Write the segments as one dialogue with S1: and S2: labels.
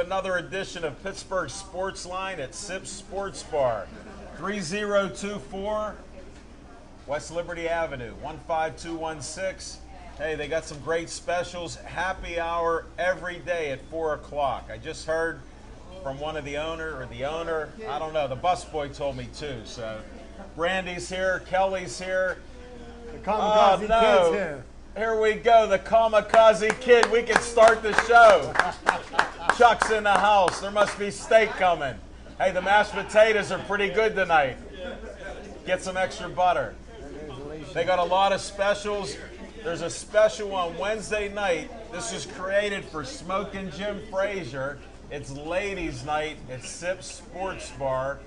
S1: another edition of Pittsburgh Sportsline at Sips Sports Bar, 3024 West Liberty Avenue, 15216. Hey, they got some great specials. Happy hour every day at 4 o'clock. I just heard from one of the owner, I don't know, the busboy told me too. So Randy's here, Kelly's here.
S2: The Kamikaze Kid's here.
S1: Here we go, the Kamikaze Kid. We can start the show. Chuck's in the house. There must be steak coming. Hey, the mashed potatoes are pretty good tonight. Get some extra butter. They got a lot of specials. There's a special on Wednesday night. This is created for Smokin' Jim Frazier. It's ladies' night at Sips Sports Bar.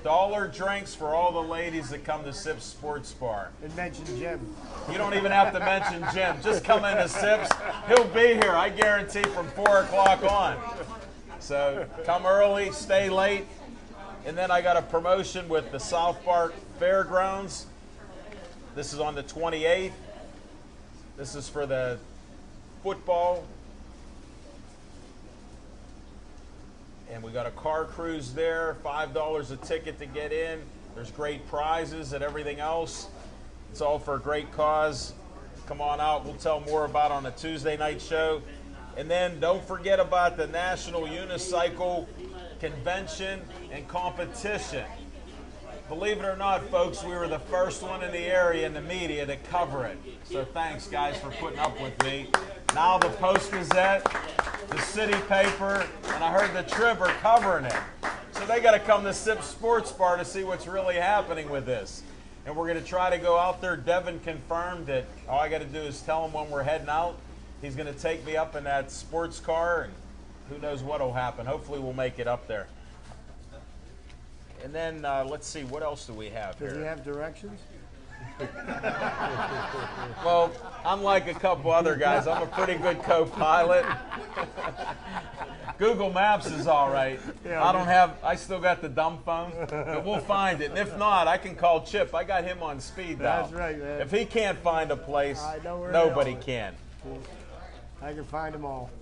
S1: $1 drinks for all the ladies that come to Sips Sports Bar.
S2: And mention Jim.
S1: You don't even have to mention Jim. Just come into Sips. He'll be here, I guarantee, from 4 o'clock on. So come early, stay late. And then I got a promotion with the South Park Fairgrounds. This is on the 28th. This is for the football. And we got a car cruise there, $5 a ticket to get in. There's great prizes and everything else. It's all for a great cause. Come on out. We'll tell more about it on a Tuesday night show. And then don't forget about the National Unicycle Convention and Competition. Believe it or not, folks, we were the first one in the area in the media to cover it. So thanks, guys, for putting up with me. Now the Post-Gazette, the City Paper, and I heard the Trib are covering it. So they got to come to Sips Sports Bar to see what's really happening with this. And we're going to try to go out there. Devin confirmed that all I got to do is tell him when we're heading out. He's going to take me up in that sports car, and who knows what will happen. Hopefully we'll make it up there. And then let's see, what else do we have here?
S2: Does he have directions?
S1: Well, unlike a couple other guys, I'm a pretty good co-pilot. Google Maps is all right. Yeah, I still got the dumb phone, but we'll find it. And if not, I can call Chip. I got him on speed dial.
S2: That's right, man.
S1: If he can't find a place, nobody can.
S2: I can find them all.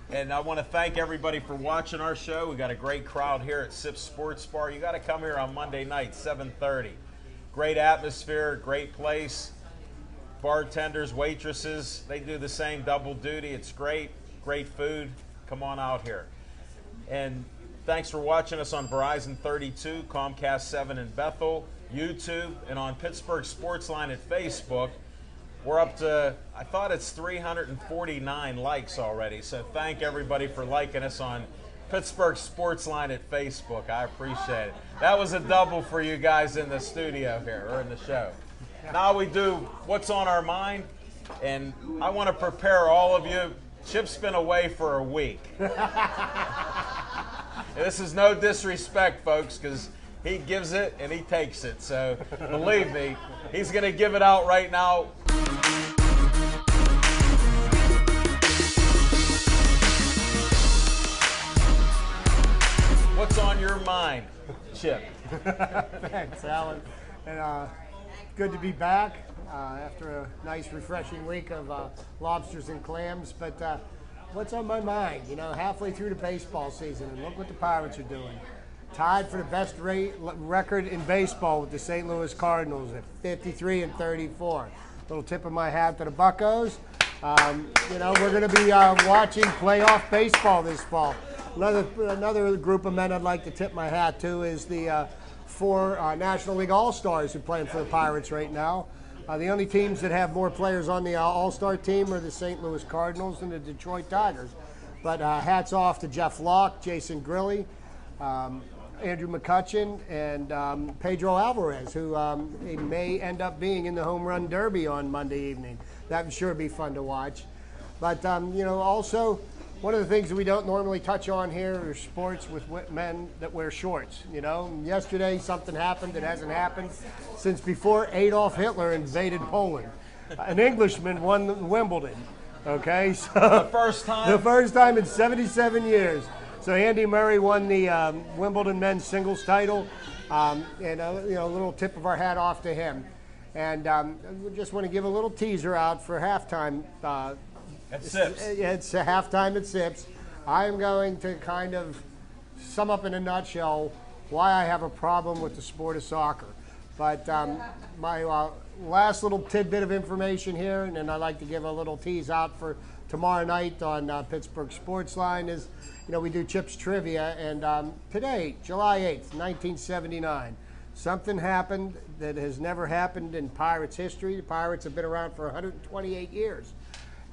S1: And I want to thank everybody for watching our show. We got a great crowd here at Sips Sports Bar. You got to come here on Monday night, 7:30. Great atmosphere, great place. Bartenders, waitresses, they do the same double duty. It's great, great food. Come on out here. And thanks for watching us on Verizon 32, Comcast 7 in Bethel, YouTube, and on Pittsburgh Sportsline at Facebook. We're up to, I thought it's 349 likes already. So thank everybody for liking us on Pittsburgh Sportsline at Facebook. I appreciate it. That was a double for you guys in the studio here, or in the show. Now we do what's on our mind, and I want to prepare all of you. Chip's been away for a week. This is no disrespect, folks, because he gives it and he takes it. So believe me, he's going to give it out right now. What's on your mind, Chip?
S2: Thanks, Alan. And good to be back after a nice, refreshing week of lobsters and clams. But what's on my mind? You know, halfway through the baseball season, and look what the Pirates are doing. Tied for the best record in baseball with the St. Louis Cardinals at 53-34. Little tip of my hat to the Buccos. You know, we're going to be watching playoff baseball this fall. Another group of men I'd like to tip my hat to is the four National League All-Stars who are playing for the Pirates right now. The only teams that have more players on the All-Star team are the St. Louis Cardinals and the Detroit Tigers. But hats off to Jeff Locke, Jason Grilli, Andrew McCutchen, and Pedro Alvarez, who may end up being in the Home Run Derby on Monday evening. That would sure be fun to watch. But, you know, also, one of the things that we don't normally touch on here is sports with men that wear shorts. You know, yesterday something happened that hasn't happened since before Adolf Hitler invaded Poland. An Englishman won Wimbledon. Okay, so
S1: the first time.
S2: The first time in 77 years. So Andy Murray won the Wimbledon men's singles title, and you know, a little tip of our hat off to him. And we just want to give a little teaser out for halftime.
S1: At Sips.
S2: It's a halftime at Sips. I'm going to kind of sum up in a nutshell why I have a problem with the sport of soccer. But my last little tidbit of information here, and then I'd like to give a little tease out for tomorrow night on Pittsburgh Sportsline is, we do Chips Trivia, and today, July 8th, 1979, something happened that has never happened in Pirates history. The Pirates have been around for 128 years.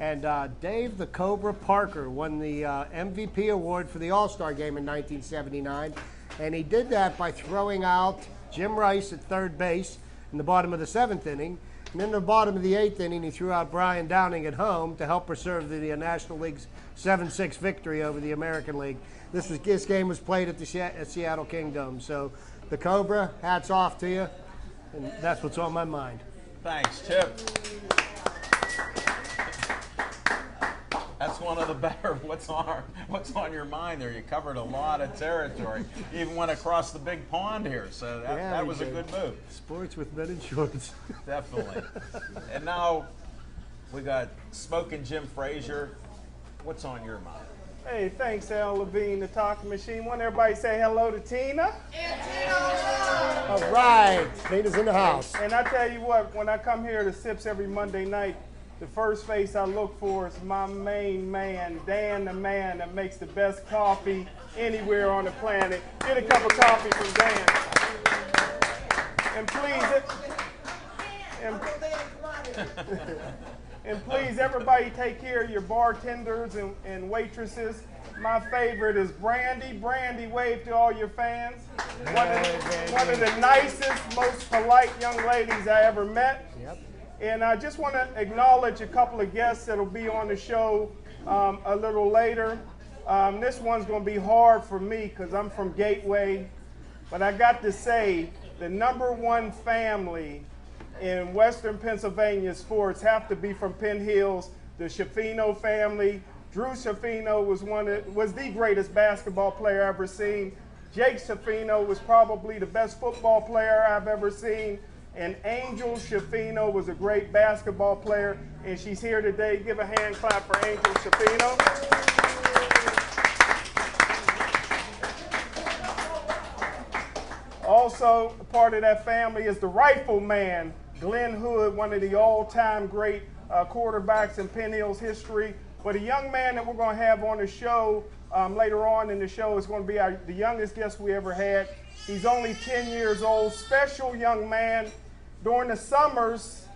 S2: And Dave the Cobra Parker won the MVP award for the All-Star game in 1979. And he did that by throwing out Jim Rice at third base in the bottom of the 7th inning. And in the bottom of the 8th inning, he threw out Brian Downing at home to help preserve the National League's 7-6 victory over the American League. This game was played at the Seattle Kingdom. So the Cobra, hats off to you. And that's what's on my mind.
S1: Thanks, Chip. That's one of the better what's on your mind there. You covered a lot of territory. You even went across the big pond here, so that was a good move.
S2: Sports with men in shorts.
S1: Definitely. And now we got Smoking Jim Frazier. What's on your mind?
S3: Hey, thanks, Al Levine, the talking machine. Want everybody to say hello to Tina?
S2: All right, Tina's in the house.
S3: And I tell you what, when I come here to Sips every Monday night, the first face I look for is my main man, Dan the man that makes the best coffee anywhere on the planet. Get a cup of coffee from Dan. And please, everybody take care of your bartenders and waitresses. My favorite is Brandy. Brandy, wave to all your fans. One of the nicest, most polite young ladies I ever met.
S2: Yep.
S3: And I just want to acknowledge a couple of guests that will be on the show a little later. This one's going to be hard for me because I'm from Gateway. But I got to say, the #1 family in Western Pennsylvania sports have to be from Penn Hills, the Schifino family. Drew Schifino was the greatest basketball player I've ever seen. Jake Schifino was probably the best football player I've ever seen. And Angel Schifino was a great basketball player, and she's here today. Give a hand clap for Angel Schifino. Also, part of that family is the Rifleman, Glenn Hood, one of the all-time great quarterbacks in Penn Hills history. But a young man that we're going to have on the show later on in the show is going to be the youngest guest we ever had. He's only 10 years old, special young man. During the summers,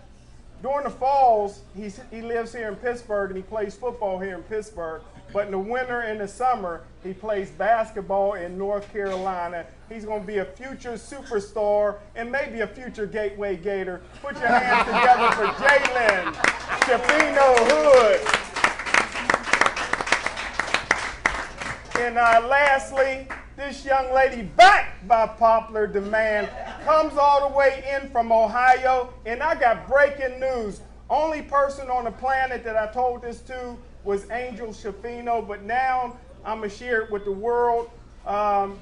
S3: during the falls, he lives here in Pittsburgh and he plays football here in Pittsburgh. But in the winter and the summer, he plays basketball in North Carolina. He's going to be a future superstar and maybe a future Gateway Gator. Put your hands together for Jalen Schifino Hood. And lastly, this young lady, backed by popular demand, comes all the way in from Ohio. And I got breaking news. Only person on the planet that I told this to was Angel Schifino, but now I'm going to share it with the world.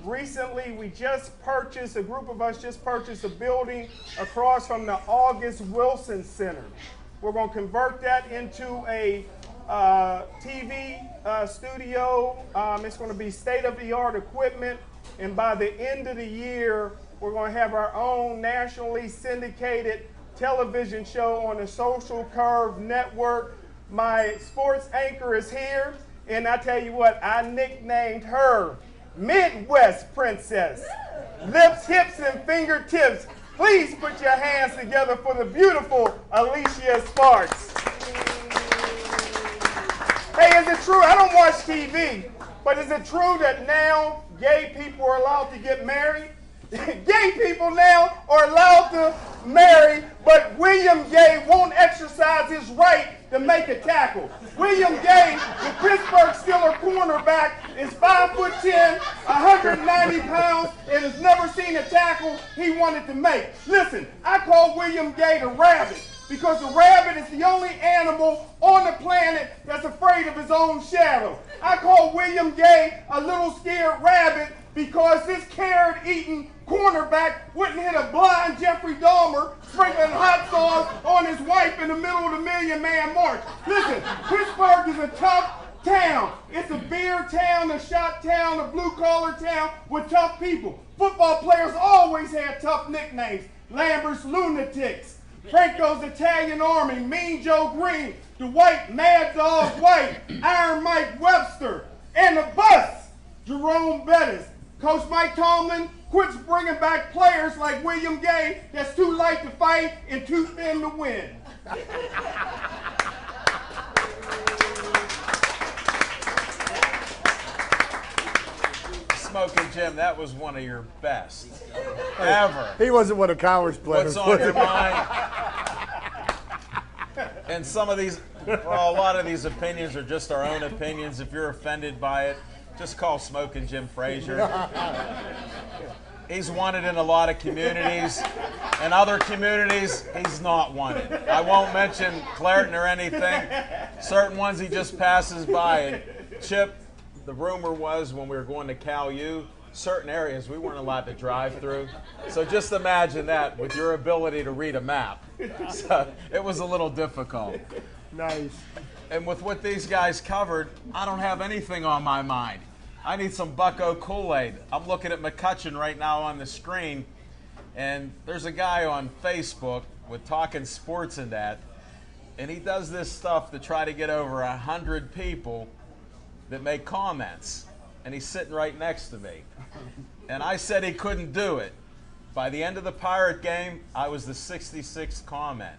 S3: Recently, a group of us just purchased a building across from the August Wilson Center. We're going to convert that into a TV studio. It's going to be state-of-the-art equipment, and by the end of the year, we're going to have our own nationally syndicated television show on the Social Curve Network. My sports anchor is here, and I tell you what, I nicknamed her Midwest Princess. Lips, hips, and fingertips. Please put your hands together for the beautiful Alicia Sparks. Hey, is it true? I don't watch TV, but is it true that now gay people are allowed to get married? Gay people now are allowed to marry, but William Gay won't exercise his right to make a tackle. William Gay, the Pittsburgh Steelers cornerback, is 5'10", 190 pounds, and has never seen a tackle he wanted to make. Listen, I call William Gay the rabbit, because the rabbit is the only animal on the planet that's afraid of his own shadow. I call William Gay a little scared rabbit because this carrot-eating cornerback wouldn't hit a blind Jeffrey Dahmer sprinkling hot sauce on his wife in the middle of the Million Man March. Listen, Pittsburgh is a tough town. It's a beer town, a shot town, a blue-collar town with tough people. Football players always had tough nicknames. Lambert's Lunatics, Franco's Italian Army, Mean Joe Green, the White Mad Dog White, Iron Mike Webster, and the bus, Jerome Bettis. Coach Mike Tomlin quits bringing back players like William Gay that's too light to fight and too thin to win.
S1: Smoking Jim, that was one of your best ever.
S2: He wasn't one of Coward's players.
S1: What's on your mind? And some of these, well, a lot of these opinions are just our own opinions. If you're offended by it, just call Smoking Jim Frazier. He's wanted in a lot of communities. In other communities, he's not wanted. I won't mention Clareton or anything. Certain ones he just passes by. And Chip, the rumor was when we were going to Cal U, certain areas we weren't allowed to drive through. So just imagine that with your ability to read a map. So it was a little difficult.
S2: Nice.
S1: And with what these guys covered, I don't have anything on my mind. I need some Bucko Kool-Aid. I'm looking at McCutcheon right now on the screen, and there's a guy on Facebook with Talking Sports and that, and he does this stuff to try to get over 100 people that make comments, and he's sitting right next to me. And I said he couldn't do it. By the end of the Pirate game, I was the 66th comment.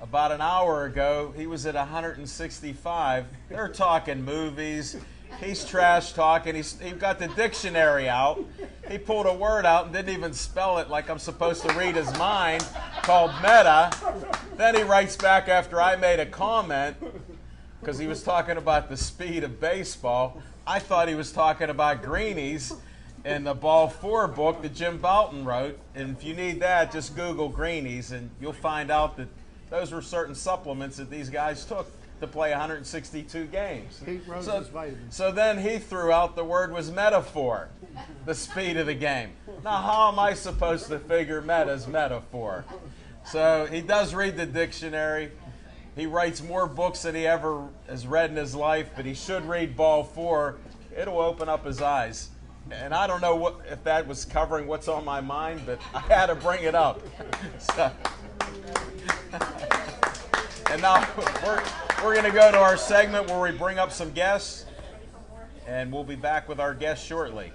S1: About an hour ago, he was at 165. They're talking movies. He's trash talking. He got the dictionary out. He pulled a word out and didn't even spell it like I'm supposed to read his mind, called meta. Then he writes back after I made a comment, because he was talking about the speed of baseball. I thought he was talking about greenies in the Ball 4 book that Jim Boughton wrote. And if you need that, just Google greenies, and you'll find out that those were certain supplements that these guys took to play 162 games.
S2: Pete Rose's vitamins.
S1: So then he threw out the word was metaphor, the speed of the game. Now, how am I supposed to figure meta's metaphor? So he does read the dictionary. He writes more books than he ever has read in his life, but he should read Ball 4. It'll open up his eyes. And I don't know if that was covering what's on my mind, but I had to bring it up. So. And now we're going to go to our segment where we bring up some guests, and we'll be back with our guests shortly.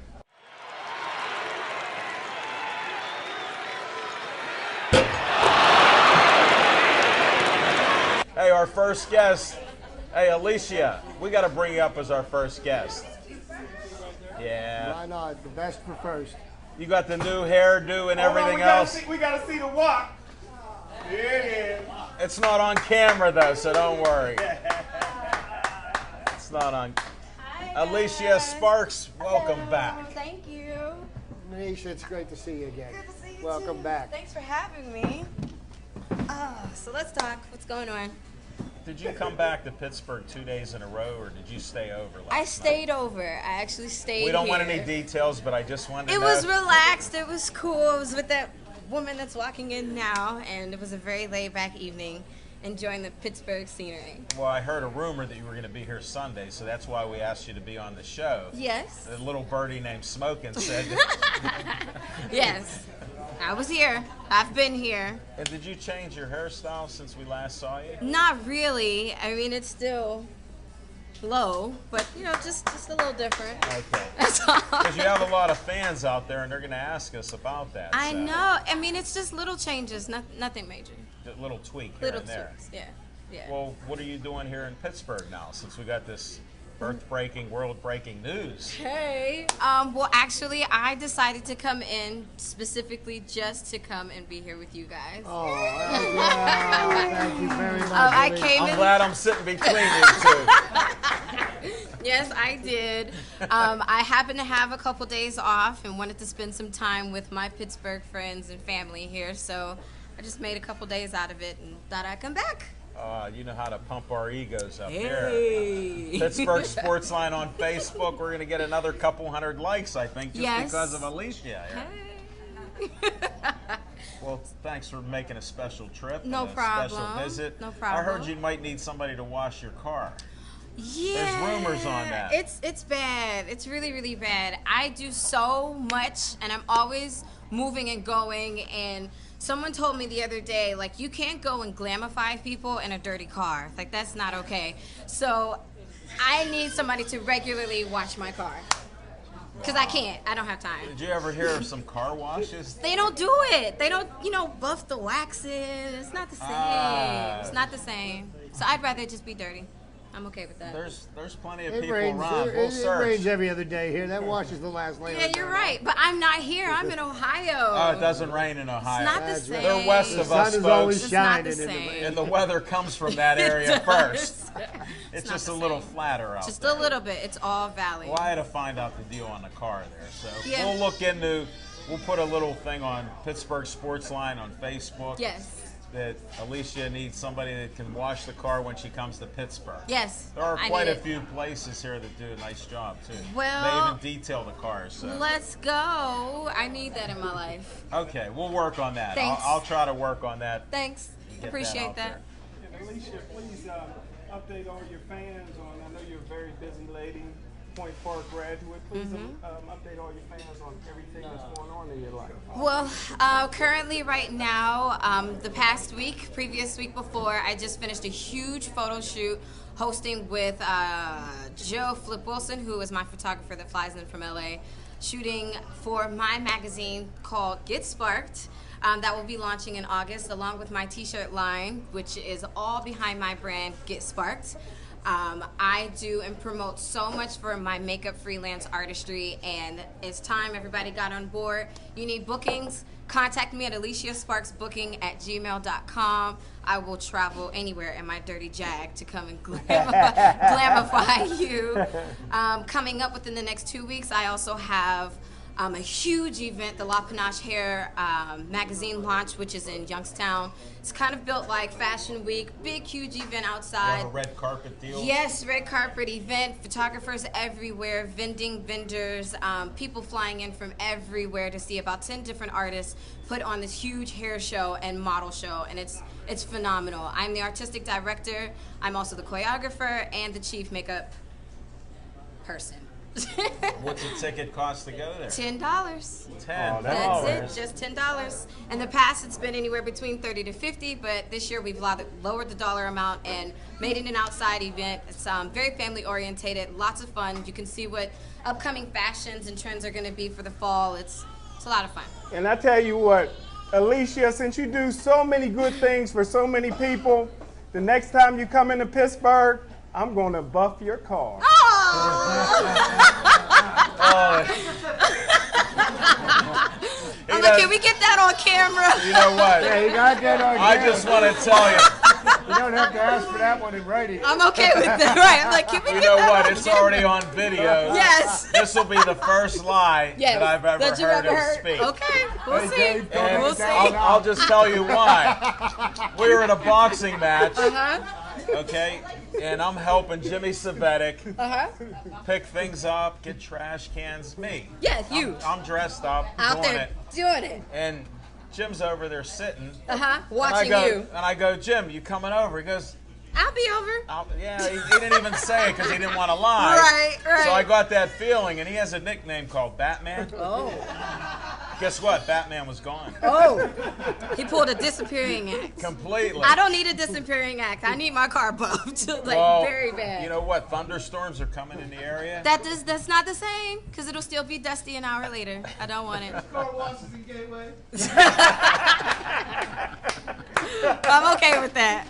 S1: Hey, our first guest. Hey, Alicia, we got to bring you up as our first guest. Yeah.
S2: Why not? The best for first.
S1: You got the new hairdo and everything else.
S3: We got to see the walk. Here it is.
S1: It's not on camera, though, so don't worry. It's not on.
S4: Hi,
S1: Alicia
S4: guys.
S1: Sparks, welcome
S4: Hello.
S1: back.
S4: Thank you.
S2: Manisha, it's great to see you again.
S4: Good to see you
S2: Welcome
S4: too.
S2: back.
S4: Thanks for having me. So let's talk. What's going on?
S1: Did you come back to Pittsburgh 2 days in a row, or did you stay over last
S4: I
S1: night?
S4: stayed over. I actually stayed
S1: We don't
S4: here.
S1: want any details, but I just wanted to
S4: It
S1: know.
S4: was relaxed. It was cool. I was with that woman that's walking in now, and it was a very laid-back evening, enjoying the Pittsburgh scenery.
S1: Well, I heard a rumor that you were going to be here Sunday, so that's why we asked you to be on the show.
S4: Yes.
S1: The little birdie named Smokin' said.
S4: Yes. I was here. I've been here.
S1: And did you change your hairstyle since we last saw you?
S4: Not really. I mean, it's still low, but you know, just a little different.
S1: Okay.
S4: That's all.
S1: Because you have a lot of fans out there, and they're going to ask us about that.
S4: I
S1: so.
S4: know. I mean, it's just little changes, nothing major.
S1: A little tweak here
S4: Little
S1: and there.
S4: tweaks. Yeah. Yeah.
S1: Well, what are you doing here in Pittsburgh now, since we got this earth-breaking, world-breaking news?
S4: Hey. Well, actually, I decided to come in specifically just to come and be here with you guys.
S2: Oh, yeah. Thank you very much.
S4: I
S2: Manisha.
S4: came
S1: I'm
S4: in.
S1: glad I'm sitting between you two.
S4: Yes, I did. I happened to have a couple days off and wanted to spend some time with my Pittsburgh friends and family here, so I just made a couple days out of it and thought I'd come back.
S1: You know how to pump our egos up
S4: Hey.
S1: there. Pittsburgh Sportsline on Facebook. We're going to get another couple hundred likes, I think, just
S4: Yes.
S1: because of Alicia.
S4: Hey.
S1: Well, thanks for making a special trip.
S4: No
S1: and a
S4: problem.
S1: Special visit.
S4: No
S1: I
S4: problem.
S1: heard you might need somebody to wash your car.
S4: Yeah.
S1: There's rumors on that.
S4: It's bad. It's really, really bad. I do so much, and I'm always moving and going, and someone told me the other day, like, you can't go and glamify people in a dirty car. Like, that's not okay. So I need somebody to regularly wash my car. Because I can't. I don't have time.
S1: Did you ever hear of some car washes?
S4: They don't do it. They don't, buff the waxes. It's not the same. It's not the same. So I'd rather it just be dirty. I'm okay with that.
S1: There's plenty of
S2: It
S1: people
S2: rains.
S1: around. We'll
S2: It
S1: search.
S2: rains every other day here. That washes the last layer.
S4: Yeah, you're right. But I'm not here. I'm in Ohio.
S1: Oh, it doesn't rain in Ohio.
S4: It's not the
S2: That's
S4: same.
S2: right.
S1: They're west
S2: The
S1: of
S2: sun
S1: us,
S2: is
S1: folks.
S2: always
S4: It's not
S2: shining.
S4: the same.
S1: And the weather comes from that area
S4: It
S1: first.
S4: does.
S1: It's
S4: not
S1: just
S4: the
S1: a little
S4: same.
S1: flatter out
S4: Just
S1: there.
S4: a little bit. It's all valley.
S1: Well, I had to find out the deal on the car there. So
S4: Yeah.
S1: we'll put a little thing on Pittsburgh Sportsline on Facebook.
S4: Yes.
S1: That Alicia needs somebody that can wash the car when she comes to Pittsburgh.
S4: Yes.
S1: There are
S4: I
S1: quite
S4: need
S1: a
S4: it.
S1: few places here that do a nice job too.
S4: Well,
S1: they even detail the cars. So.
S4: Let's go. I need that in my life.
S1: Okay, we'll work on that.
S4: Thanks.
S1: I'll try to work on that.
S4: Thanks.
S1: Get
S4: Appreciate
S1: out
S4: that.
S1: there.
S3: And Alicia, please update all your fans on, I know you're a very busy lady, Point Park graduate. Please update all your fans on everything that's going on in your life.
S4: Well, currently right now, the past week, previous week before, I just finished a huge photo shoot hosting with Joe Flip Wilson, who is my photographer that flies in from LA, shooting for my magazine called Get Sparked. That will be launching in August, along with my t-shirt line, which is all behind my brand, Get Sparked. I do and promote so much for my makeup freelance artistry, and it's time everybody got on board. You need bookings, contact me at aliciasparksbooking@gmail.com. I will travel anywhere in my dirty Jag to come and glamify you. Coming up within the next 2 weeks, I also have a huge event, the La Pinache Hair magazine launch, which is in Youngstown. It's kind of built like Fashion Week, big, huge event
S1: You
S4: outside.
S1: have a red carpet deal?
S4: Yes, red carpet event, photographers everywhere, vendors, people flying in from everywhere to see about 10 different artists put on this huge hair show and model show, and it's phenomenal. I'm the artistic director. I'm also the choreographer and the chief makeup person.
S1: What's the ticket cost to go there?
S4: $10.
S1: $10.
S4: That's it, just $10. In the past, it's been anywhere between $30 to $50, but this year we've lowered the dollar amount and made it an outside event. It's very family orientated, lots of fun. You can see what upcoming fashions and trends are going to be for the fall. It's a lot of fun.
S3: And I tell you what, Alicia, since you do so many good things for so many people, the next time you come into Pittsburgh, I'm going to buff your car.
S4: I'm like, can we get that on camera?
S1: You know what?
S2: Yeah, you got that on
S1: I
S2: camera.
S1: just want to tell you.
S2: You don't have to ask for that one in writing.
S4: I'm okay with that. Right. I'm like, can we
S1: You
S4: get
S1: know
S4: that
S1: what?
S4: on
S1: It's
S4: camera?
S1: already on video.
S4: Yes.
S1: This will be the first lie
S4: Yes.
S1: that I've ever
S4: That you've
S1: heard
S4: ever
S1: him
S4: heard.
S1: speak.
S4: Okay, we'll
S2: Hey,
S4: see.
S2: Dave, don't
S1: And
S4: We'll see.
S1: I'll just tell you why. We were in a boxing match,
S4: Uh-huh.
S1: okay, and I'm helping Jimmy Savetic
S4: Uh-huh.
S1: pick things up, get trash cans. Me.
S4: Yes, you.
S1: I'm dressed up,
S4: Out
S1: doing
S4: there
S1: it,
S4: doing it.
S1: and Jim's over there sitting.
S4: Uh-huh.
S1: And
S4: Watching you.
S1: And I go, Jim, you coming over? He goes,
S4: I'll be over.
S1: yeah, he didn't even say it because he didn't want to lie.
S4: Right, right.
S1: So I got that feeling, and he has a nickname called Batman.
S4: Oh.
S1: Guess what? Batman was gone.
S4: Oh. He pulled a disappearing act.
S1: Completely.
S4: I don't need a disappearing act. I need my car buffed. like,
S1: Well,
S4: very bad.
S1: You know what? Thunderstorms are coming in the area.
S4: That's not the same, because it'll still be dusty an hour later. I don't want it.
S3: Car washes in Gateway.
S4: I'm okay with that.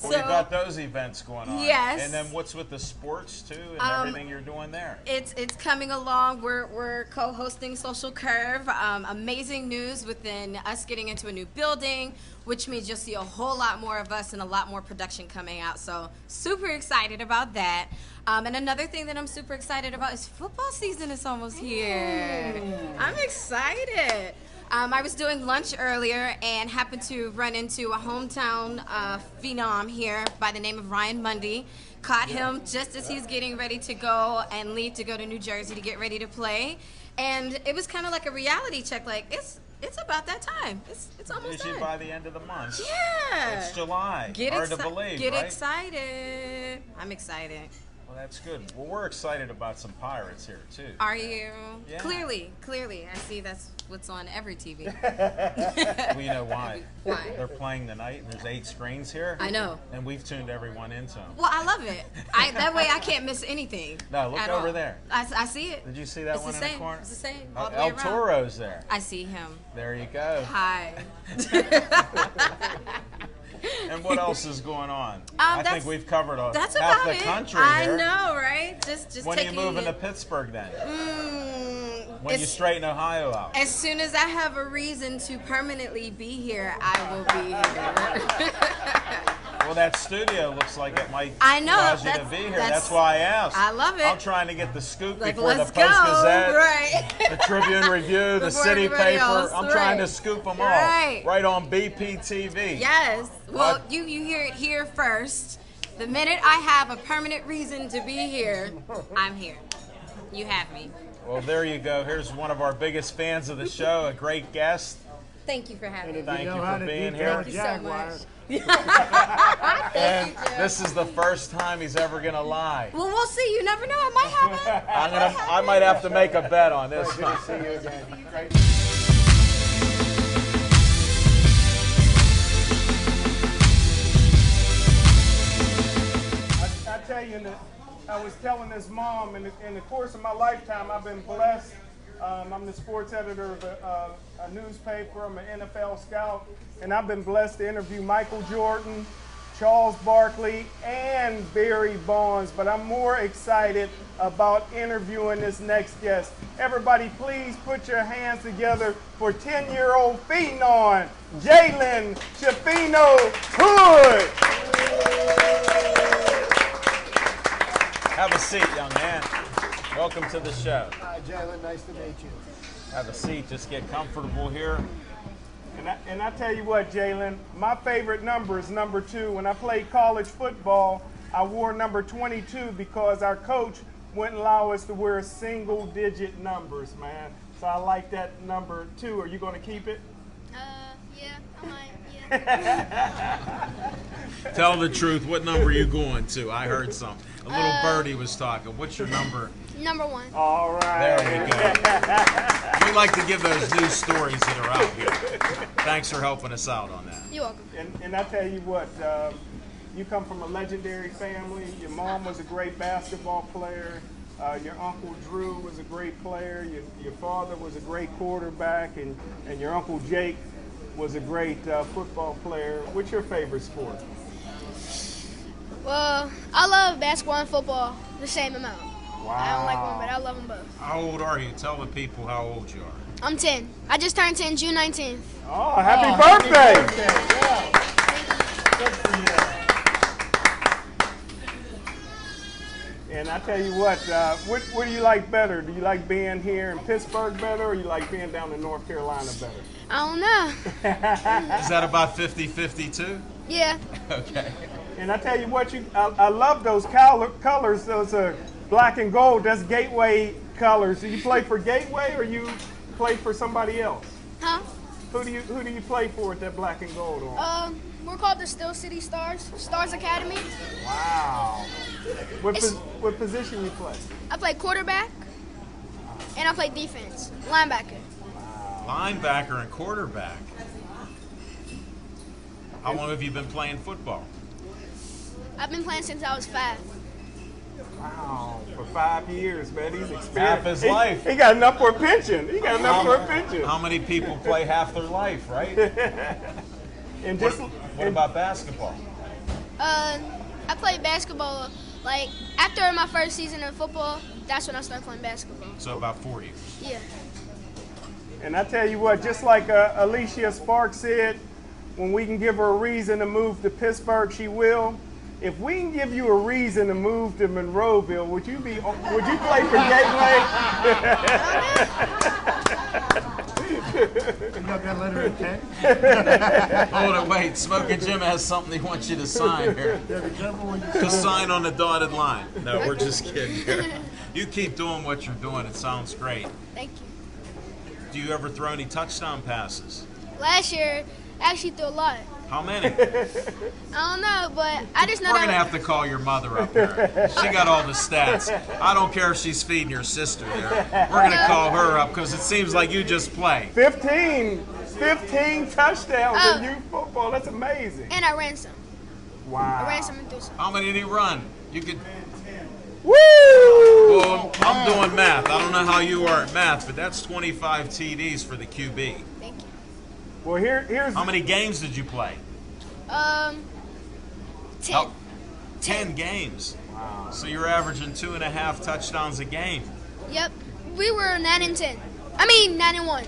S1: Well, you got those events going on.
S4: Yes.
S1: And then what's with the sports too, and everything you're doing there?
S4: It's coming along. We're co-hosting Social Curve. Amazing news within us getting into a new building, which means you'll see a whole lot more of us and a lot more production coming out. So super excited about that. And another thing that I'm super excited about is football season is almost here. I'm excited. I was doing lunch earlier and happened to run into a hometown phenom here by the name of Ryan Mundy. Caught him just as he's getting ready to go and leave to go to New Jersey to get ready to play. And it was kind of like a reality check, like, It's about that time. It's almost
S1: Usually
S4: done.
S1: by the end of the month.
S4: Yeah.
S1: It's July. Hard to believe,
S4: Get
S1: right?
S4: excited. I'm excited.
S1: Well, that's good. Well, we're excited about some Pirates here, too.
S4: Are you?
S1: Yeah.
S4: Clearly. I see that's what's on every TV.
S1: Well, you know why?
S4: Why?
S1: They're playing tonight, and there's 8 screens here.
S4: I know.
S1: And we've tuned everyone into them.
S4: Well, I love it. That way I can't miss anything.
S1: No, look
S4: at
S1: over
S4: all.
S1: there.
S4: I see it.
S1: Did you see that
S4: It's
S1: one
S4: the
S1: in
S4: same.
S1: the corner?
S4: It's the same. All the way
S1: El
S4: around.
S1: Toro's there.
S4: I see him.
S1: There you go.
S4: Hi.
S1: And what else is going on? I
S4: that's-
S1: think we've covered
S4: That's
S1: half
S4: about
S1: the
S4: it.
S1: country
S4: I
S1: here.
S4: know, right? Just
S1: When are you
S4: taking
S1: moving to
S4: it.
S1: Pittsburgh then? When
S4: As-
S1: you straighten Ohio out?
S4: As soon as I have a reason to permanently be here, I will be here.
S1: Well, that studio looks like it might
S4: I know,
S1: cause you to
S4: that's-
S1: be here.
S4: that's-
S1: That's why I asked.
S4: I love it.
S1: I'm trying to get the scoop
S4: Like,
S1: before the
S4: let's
S1: Post-Gazette,
S4: go. Right.
S1: the Tribune Review, the
S4: Before
S1: City
S4: everybody
S1: Paper.
S4: else,
S1: I'm trying to
S4: right.
S1: scoop them all.
S4: Right.
S1: On BPTV.
S4: Yes. Well,
S1: What?
S4: you hear it here first. The minute I have a permanent reason to be here, I'm here. You have me.
S1: Well, there you go. Here's one of our biggest fans of the show, a great guest.
S4: Thank you for having me.
S1: Thank you
S2: know how
S1: for
S2: to
S1: being
S2: detail
S1: here.
S2: a
S4: Thank you so
S2: Jaguar.
S4: much.
S1: And this is the first time he's ever gonna lie.
S4: Well, we'll see. You never know. It might happen.
S1: I might have to make a bet on this
S2: Good
S1: one.
S2: to see you again.
S3: I tell you, I was telling this mom, in the course of my lifetime, I've been blessed. I'm the sports editor of a newspaper. I'm an NFL scout, and I've been blessed to interview Michael Jordan, Charles Barkley, and Barry Bonds. But I'm more excited about interviewing this next guest. Everybody, please put your hands together for 10-year-old phenom, Jalen Shafino Hood.
S1: Have a seat, young man. Welcome to the show.
S2: Hi, Jalen. Nice to meet you.
S1: Have a seat. Just get comfortable here.
S3: And I tell you what, Jalen, my favorite number is number 2. When I played college football, I wore number 22 because our coach wouldn't allow us to wear single-digit numbers, man. So I like that number 2. Are you going to keep it?
S5: Yeah, I might, yeah.
S1: Tell the truth. What number are you going to? I heard something. A little birdie was talking. What's your number?
S5: Number 1.
S3: All right.
S1: There we go. We like to give those news stories that are out here. Thanks for helping us out on that.
S5: You're welcome.
S3: And I tell you what, you come from a legendary family. Your mom was a great basketball player. Your Uncle Drew was a great player. Your father was a great quarterback. And your Uncle Jake was a great football player. What's your favorite sport?
S5: Well, I love basketball and football the same amount.
S3: Wow.
S5: I don't like one, but I love them both.
S1: How old are you? Tell the people how old you are.
S5: I'm 10. I just turned 10 June 19th.
S3: Oh, happy birthday!
S2: Yeah. Good for you.
S3: And I tell you what do you like better? Do you like being here in Pittsburgh better, or you like being down in North Carolina better?
S5: I don't know.
S1: Is that about 50-50 too?
S5: Yeah.
S1: Okay.
S3: And I tell you what, I love those colors. Those are black and gold. That's Gateway colors. Do you play for Gateway, or you play for somebody else?
S5: Huh?
S3: Who do you play for with that black and gold on?
S5: We're called the Still City Stars, Stars Academy.
S3: Wow. What position you play?
S5: I play quarterback, and I play defense, linebacker.
S1: Linebacker and quarterback. How long have you been playing football?
S5: I've been playing since I was 5.
S3: Wow, for 5 years, man. He's experienced.
S1: Half his life.
S3: He got enough for a pension. He got enough for a pension.
S1: How many people play half their life, right?
S3: And
S1: What about basketball?
S5: I played basketball, like, after my first season of football, that's when I started playing basketball.
S1: So about 4 years.
S5: Yeah.
S3: And I tell you what, just like Alicia Sparks said, when we can give her a reason to move to Pittsburgh, she will. If we can give you a reason to move to Monroeville, would you play for Gateway?
S2: You got that letter of intent?
S1: Hold it, wait. Smoking Jim has something he wants you to sign here.
S2: Yeah, be careful when you
S1: Just sign on the dotted line. No, we're just kidding here. You keep doing what you're doing. It sounds great.
S5: Thank you.
S1: do you ever throw any touchdown passes?
S5: Last year, I actually threw a lot.
S1: How many?
S5: I don't know, but I just know
S1: We're
S5: that.
S1: going to have to call your mother up here. She got all the stats. I don't care if she's feeding your sister there. We're going to call her up because it seems like you just play.
S3: 15 touchdowns in youth football. That's amazing.
S5: And I ran some.
S3: Wow.
S5: I ran some and threw some.
S1: How many did he run? You could.
S3: Woo!
S1: Well, I'm doing math. I don't know how you are at math, but that's 25 TDs for the QB.
S5: Thank you.
S3: Well, here's
S1: How many games did you play?
S5: 10.
S1: Oh, 10 games. Wow. So you're averaging 2.5 touchdowns a game.
S5: Yep. We were 9 and 10. I mean 9 and 1.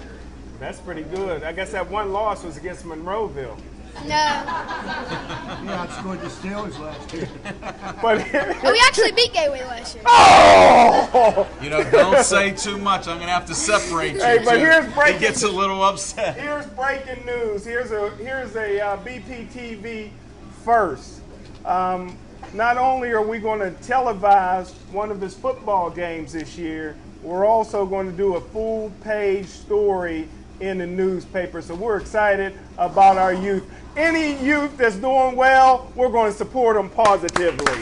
S3: That's pretty good. I guess that one loss was against Monroeville.
S5: No.
S2: He outscored the Steelers last year.
S3: But
S5: We actually beat Gateway last year.
S3: oh!
S1: You know, don't say too much. I'm going to have to separate you.
S3: Hey, but
S1: two.
S3: here's breaking.
S1: He gets a little upset.
S3: Here's breaking news. Here's a BPTV first. Not only are we going to televise one of his football games this year, we're also going to do a full-page story in the newspaper. So we're excited about our youth. Any youth that's doing well, we're going to support them positively.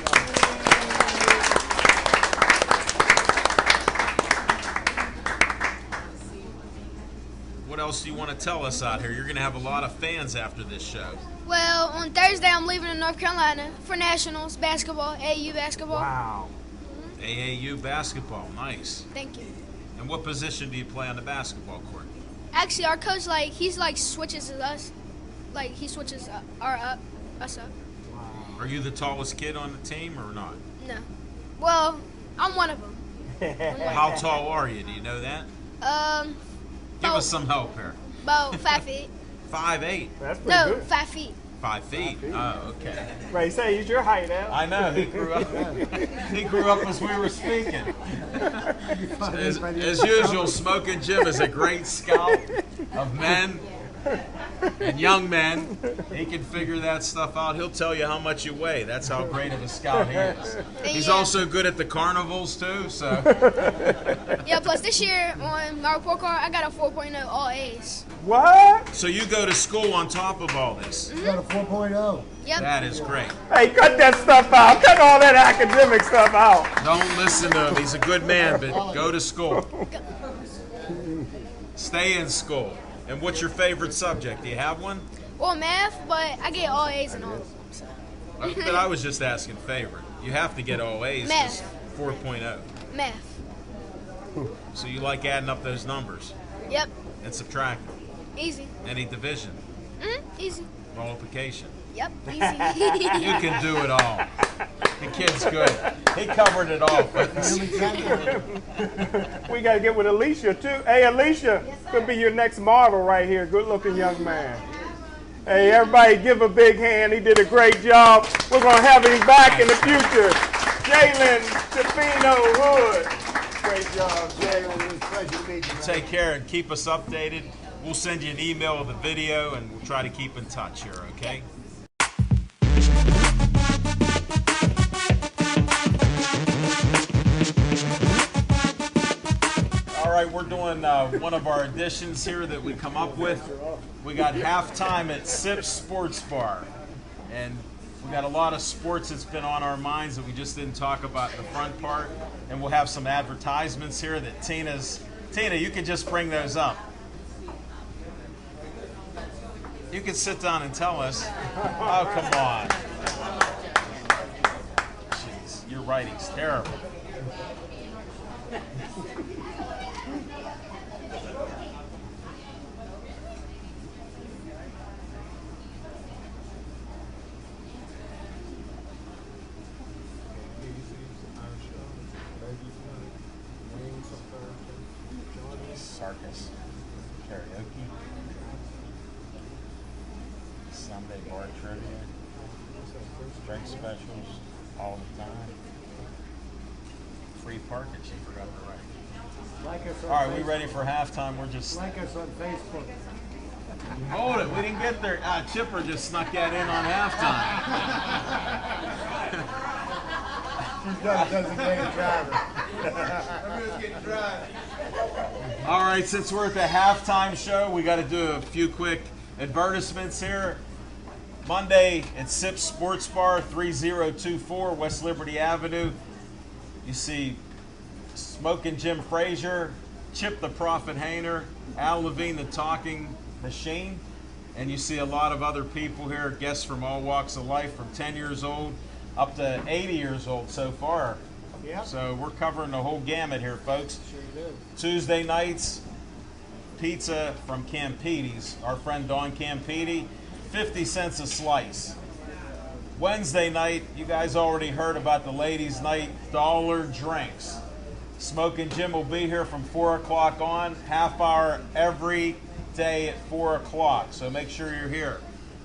S1: What else do you want to tell us out here? You're going to have a lot of fans after this show.
S5: Well, on Thursday, I'm leaving to North Carolina for nationals, basketball, AAU basketball.
S3: Wow.
S1: AAU basketball, nice.
S5: Thank you.
S1: And what position do you play on the basketball court?
S5: Actually, our coach, he's switches us. He switches us up.
S1: Are you the tallest kid on the team or not?
S5: No. Well, I'm one of them.
S1: How tall are you? Do you know that? Give us some help here.
S5: About 5 feet.
S1: 5'8".
S3: That's pretty
S5: No,
S3: good.
S5: 5 feet.
S1: 5 feet. Oh, okay.
S3: Right, say, use your height, Al.
S1: I know. He grew up. He grew up as we were speaking. As usual, Smoking Jim is a great scout of men and young men. He can figure that stuff out. He'll tell you how much you weigh. That's how great of a scout he is. He's also good at the carnivals too. So.
S5: Yeah. Plus, this year on my report card, I got a 4.0 all A's.
S3: What?
S1: So you go to school on top of all this.
S2: He got a 4.0.
S5: Yep.
S1: That is great.
S3: Hey, cut that stuff out. Cut all that academic stuff out.
S1: Don't listen to him. He's a good man, but go to school. Stay in school. And what's your favorite subject? Do you have one?
S5: Well, math, but I get all A's in all of them. So.
S1: But I was just asking favorite. You have to get all A's.
S5: Math.
S1: 4.0.
S5: Math.
S1: So you like adding up those numbers
S5: Yep.
S1: and subtracting.
S5: Easy.
S1: Any division,
S5: Easy.
S1: multiplication.
S5: Yep. Easy.
S1: You can do it all. The kid's good. He covered it all.
S3: We got to get with Alicia, too. Hey, Alicia, could be your next model right here. Good-looking young man. Hey, everybody give a big hand. He did a great job. We're going to have him back in the future. Jalen Defino Hood. Great job, Jalen. It was a pleasure to meet you.
S1: Take care and keep us updated. We'll send you an email of the video, and we'll try to keep in touch here, okay? All right, we're doing one of our additions here that we come up with. We got halftime at Sips Sports Bar. And we got a lot of sports that's been on our minds that we just didn't talk about in the front part. And we'll have some advertisements here that Tina, you can just bring those up. You can sit down and tell us. Oh, come on. Jeez, your writing's terrible. Circus, karaoke, Sunday bar trivia, drink specials all the time, free parking. She forgot to write.
S2: Like us on
S1: All right, we
S2: Facebook.
S1: ready for halftime? We're just
S2: Like us on Facebook.
S1: hold it. We didn't get there. Chipper just snuck that in on halftime.
S2: She's not a designated driver.
S1: All right, since we're at the halftime show, we got to do a few quick advertisements here. Monday at Sips Sports Bar, 3024 West Liberty Avenue. You see Smoking Jim Frazier, Chip the Prophet Hayner, Al Levine the Talking Machine, and you see a lot of other people here, guests from all walks of life, from 10 years old up to 80 years old so far.
S2: Yep.
S1: So we're covering the whole gamut here, folks.
S2: Sure do.
S1: Tuesday nights, pizza from Campidi's. Our friend Don Campidi, 50 cents a slice. Wednesday night, you guys already heard about the ladies' night, dollar drinks. Smoking Jim will be here from 4 o'clock on, half hour every day at 4 o'clock. So make sure you're here.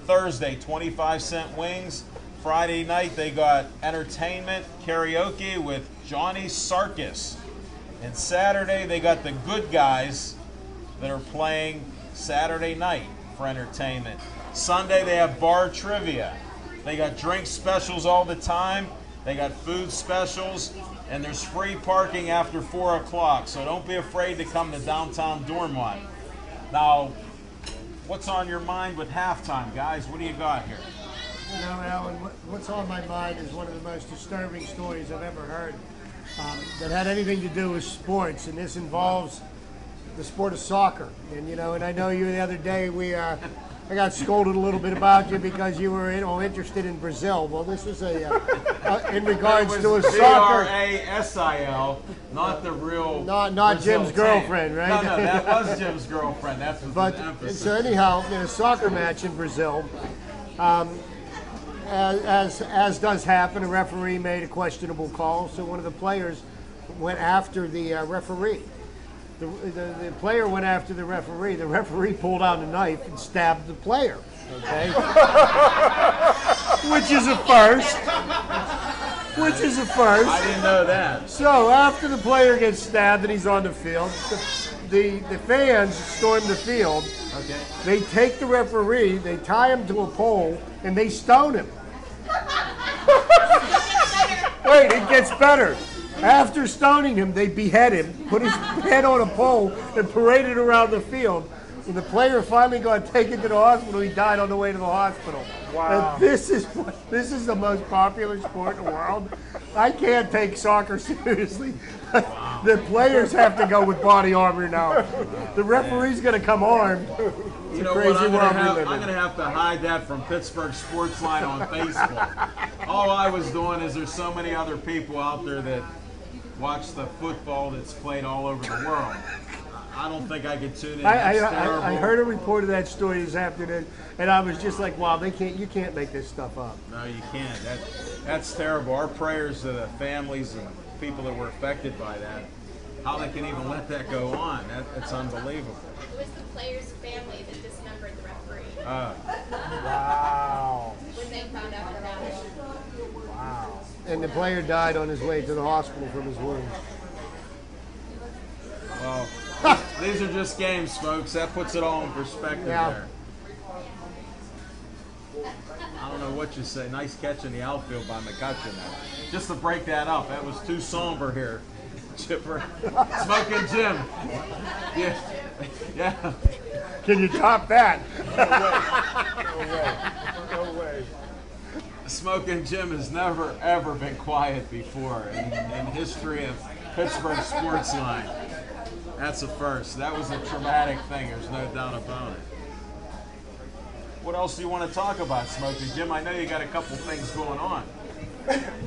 S1: Thursday, 25-cent wings. Friday night, they got entertainment, karaoke with Johnny Sarkis. And Saturday, they got the good guys that are playing Saturday night for entertainment. Sunday, they have bar trivia. They got drink specials all the time. They got food specials. And there's free parking after 4 o'clock. So don't be afraid to come to downtown Dormont. Now, what's on your mind with halftime, guys? What do you got here?
S2: You know, Alan, what's on my mind is one of the most disturbing stories I've ever heard that had anything to do with sports, and this involves the sport of soccer. And you know, and I know you the other day I got scolded a little bit about you because you were interested in Brazil. Well, this was in regards to a soccer.
S1: Brasil, not the real.
S2: Not
S1: Brazil
S2: Jim's girlfriend, right?
S1: No, that was Jim's girlfriend. That's what
S2: But
S1: the emphasis.
S2: so anyhow, in a soccer match in Brazil, as does happen, a referee made a questionable call. So one of the players went after the referee. The player went after the referee. The referee pulled out a knife and stabbed the player. Okay, which is a first. Which is a first.
S1: I didn't know that.
S2: So after the player gets stabbed and he's on the field, the fans storm the field.
S1: Okay.
S2: They take the referee, they tie him to a pole, and they stone him. Wait, it gets better. After stoning him, they behead him, put his head on a pole, and paraded around the field. When the player finally got taken to the hospital, he died on the way to the hospital.
S3: Wow.
S2: And this is the most popular sport in the world. I can't take soccer seriously. Wow. The players have to go with body armor now. The referee's going to come armed.
S1: You know what? I'm going to have to hide that from Pittsburgh Sportsline on Facebook. All I was doing is there's so many other people out there that watch the football that's played all over the world. I don't think I could tune in.
S2: I heard a report of that story this afternoon, and I was just like, wow, you can't make this stuff up.
S1: No, you can't. That's terrible. Our prayers to the families and people that were affected by that. How they can even let that go on, that's unbelievable.
S6: It was the player's family that dismembered the referee.
S3: Wow.
S6: When they found out about it.
S3: Wow.
S2: And the player died on his way to the hospital from his wounds.
S1: Well, these are just games, folks. That puts it all in perspective there. I don't know what you say. Nice catch in the outfield by McCutcheon. Just to break that up, that was too somber here. Chipper. Smoking Jim. Yeah.
S2: Can you top that?
S3: No way.
S1: Smoking Jim has never, ever been quiet before in history of Pittsburgh Sportsline. That's a first. That was a traumatic thing. There's no doubt about it. What else do you want to talk about, Smoking Jim? I know you got a couple things going on.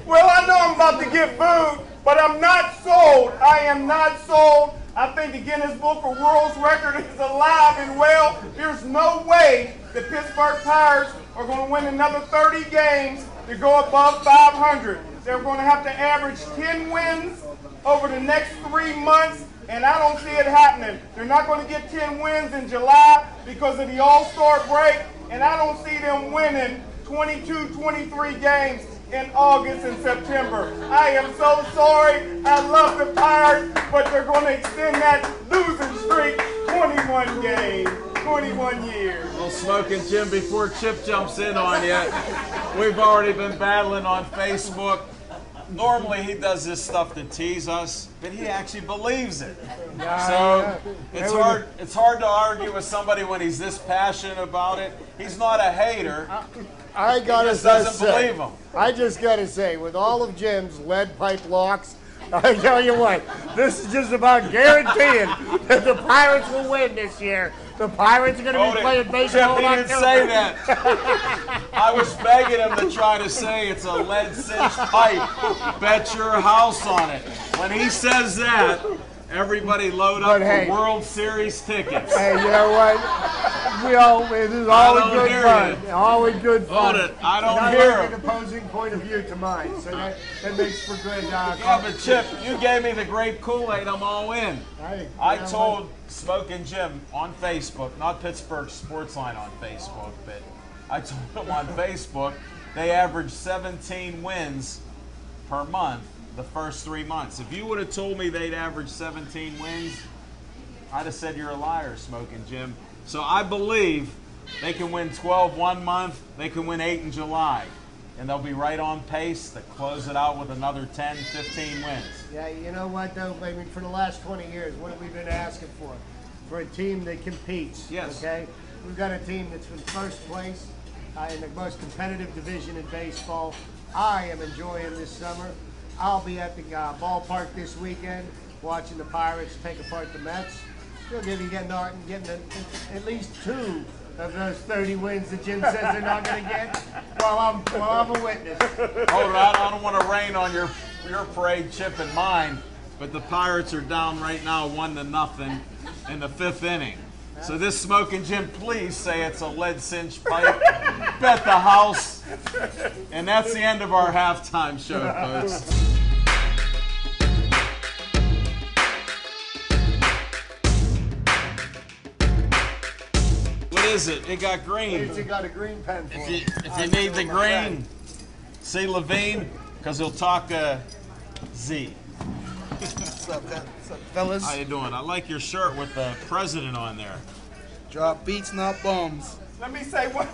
S3: Well, I know I'm about to get booed, but I'm not sold. I am not sold. I think the Guinness Book of World Records is alive and well. There's no way the Pittsburgh Pirates are going to win another 30 games to go above 500. They're going to have to average 10 wins over the next 3 months, and I don't see it happening. They're not going to get 10 wins in July because of the All-Star break, and I don't see them winning 22, 23 games in August and September. I am so sorry. I love the Pirates, but they're going to extend that losing streak 21 games, 21 years.
S1: Well, Smoking Jim, before Chip jumps in on you, we've already been battling on Facebook. Normally he does this stuff to tease us, but he actually believes it.
S2: Yeah,
S1: So
S2: yeah.
S1: it's hard to argue with somebody when he's this passionate about it. He's not a hater.
S2: I gotta
S1: just doesn't
S2: say,
S1: believe him.
S2: I just gotta say, with all of Jim's lead pipe locks, I tell you what, this is just about guaranteeing that the Pirates will win this year. The Pirates are going to be playing baseball.
S1: Chip, he didn't say that. I was begging him to try to say it's a lead cinched pipe. Bet your house on it. When he says that, everybody load up for World Series tickets.
S2: Hey, you know what? This is always good fun. Always good fun.
S1: I don't hear him.
S2: An opposing point of view to mine, so that makes for good.
S1: Yeah, but Chip, you gave me the grape Kool-Aid. I'm all in. I told Smokin' Jim on Facebook, not Pittsburgh Sportsline on Facebook, but I told him on Facebook they average 17 wins per month the first 3 months. If you would have told me they'd average 17 wins, I'd have said you're a liar, Smokin' Jim. So I believe they can win 12 one month, they can win 8 in July, and they'll be right on pace to close it out with another 10, 15 wins.
S2: Yeah, you know what, though? I mean, for the last 20 years, what have we been asking for? For a team that competes.
S1: Yes.
S2: Okay? We've got a team that's in first place in the most competitive division in baseball. I am enjoying this summer. I'll be at the ballpark this weekend watching the Pirates take apart the Mets. They'll give you getting at least 2 of those 30 wins that Jim says they're not going to get while I'm a witness.
S1: Hold on, I don't want to rain on your parade, Chip, and mine, but the Pirates are down right now 1-0 in the 5th inning. So this Smokin' Jim, please say it's a lead cinch pipe. Bet the house. And that's the end of our halftime show, folks. What is it? It got green.
S2: It got a green pen for it.
S1: If you need the green, see Levine, because he'll talk Z.
S7: What's up, fellas?
S1: How you doing? I like your shirt with the president on there.
S7: Drop beats, not bombs.
S3: Let me say one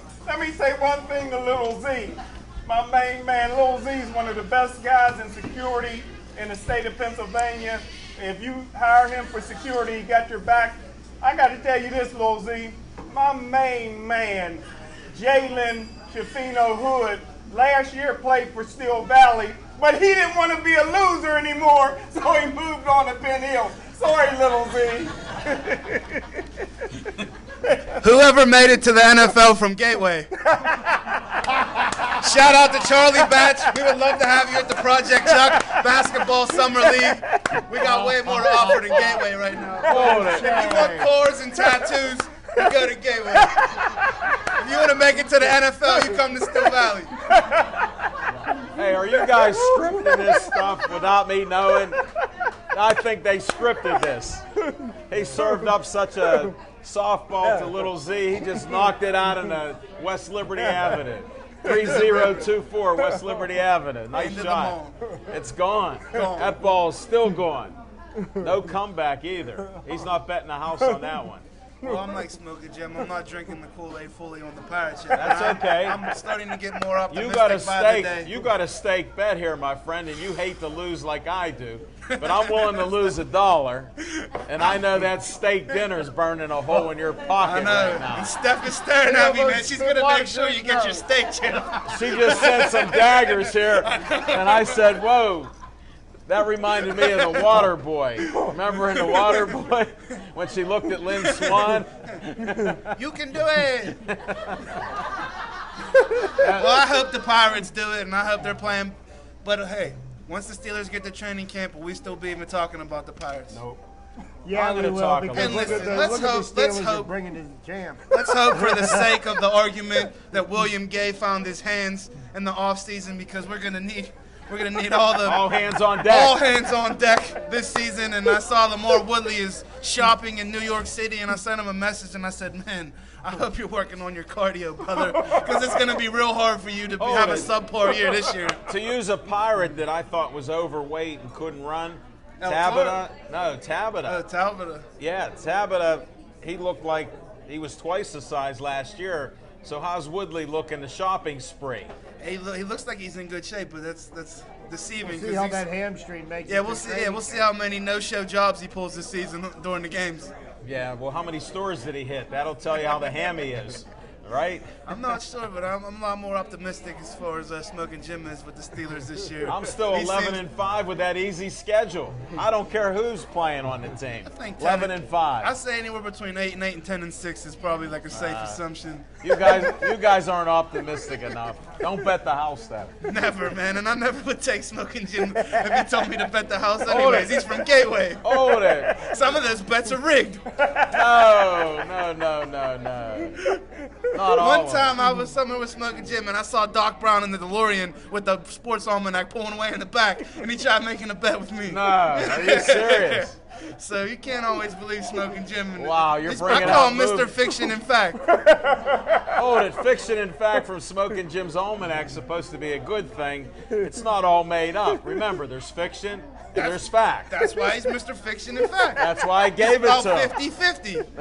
S3: thing to Little Z. My main man, Little Z, is one of the best guys in security in the state of Pennsylvania. If you hire him for security, he got your back. I got to tell you this, Little Z. My main man, Jalen Chafino Hood, last year played for Steel Valley, but he didn't want to be a loser anymore, so he moved on to Penn Hill. Sorry, Little Z.
S7: Whoever made it to the NFL from Gateway. Shout out to Charlie Batch. We would love to have you at the Project Chuck Basketball Summer League. We got way more to offer than Gateway right now. If you want cores and tattoos, you go to Gateway. If you want to make it to the NFL, you come to Steel Valley.
S1: Hey, are you guys scripting this stuff without me knowing? I think they scripted this. He served up such a softball to Little Z, he just knocked it out in the West Liberty Avenue. 3024 West Liberty Avenue. Nice shot. It's gone. That ball's still gone. No comeback either. He's not betting a house on that one.
S7: Well, I'm like Smokin' Jim. I'm not drinking the Kool-Aid fully on the Pirates yet.
S1: That's okay.
S7: I'm starting to get more optimistic
S1: You got a stake bet here, my friend, and you hate to lose like I do. But I'm willing to lose $1, and I know that steak dinner's burning a hole in your pocket right now.
S7: And Steph is staring at me, man. She's gonna make sure you get your steak, Jim.
S1: She just sent some daggers here, and I said, "Whoa." That reminded me of The Water Boy. Remember in The Water Boy when she looked at Lynn Swan?
S7: You can do it. Well, I hope the Pirates do it, and I hope they're playing. But hey, once the Steelers get to training camp, will we still be even talking about the Pirates?
S1: Nope.
S2: Yeah, we will, because look at the
S7: let's
S2: Steelers
S7: hope.
S2: bringing to the champ.
S7: Let's hope for the sake of the argument that William Gay found his hands in the offseason, because we're gonna need all
S1: hands on deck.
S7: All hands on deck this season. And I saw Lamar Woodley is shopping in New York City, and I sent him a message and I said, man, I hope you're working on your cardio, brother, because it's going to be real hard for you to have a subpar year this year.
S1: To use a Pirate that I thought was overweight and couldn't run, Tabata.
S7: Tabata.
S1: Yeah, Tabata, he looked like he was twice the size last year. So how's Woodley looking the shopping spree?
S7: He looks like he's in good shape, but that's deceiving.
S2: We'll see how that hamstring makes.
S7: Yeah, we'll see. Yeah, we'll see how many no-show jobs he pulls this season during the games.
S1: Yeah, well, how many stores did he hit? That'll tell you how the hammy is, right?
S7: I'm not sure, but I'm a lot more optimistic as far as Smoking Jim is with the Steelers this year.
S1: I'm still 11-5 with that easy schedule. I don't care who's playing on the team.
S7: I think
S1: 11-5.
S7: I say anywhere between 8-8 and 10-6 is probably like a safe assumption.
S1: You guys aren't optimistic enough. Don't bet the house, though.
S7: Never, man, and I never would take Smoking Jim if he told me to bet the house anyways. He's from Gateway.
S1: Hold it.
S7: Some of those bets are rigged.
S1: No. Not all.
S7: One time I was somewhere with Smoking Jim and I saw Doc Brown in the DeLorean with the sports almanac pulling away in the back, and he tried making a bet with me.
S1: No, are you serious?
S7: So you can't always believe Smoking Jim.
S1: Wow, you're bringing
S7: I call
S1: out
S7: him Mr. Fiction in Fact.
S1: Hold it. Fiction in fact from Smoking Jim's almanac is supposed to be a good thing. It's not all made up. Remember, there's fiction and there's fact.
S7: That's why he's Mr. Fiction in Fact.
S1: That's why I gave it to him.
S7: 50-50.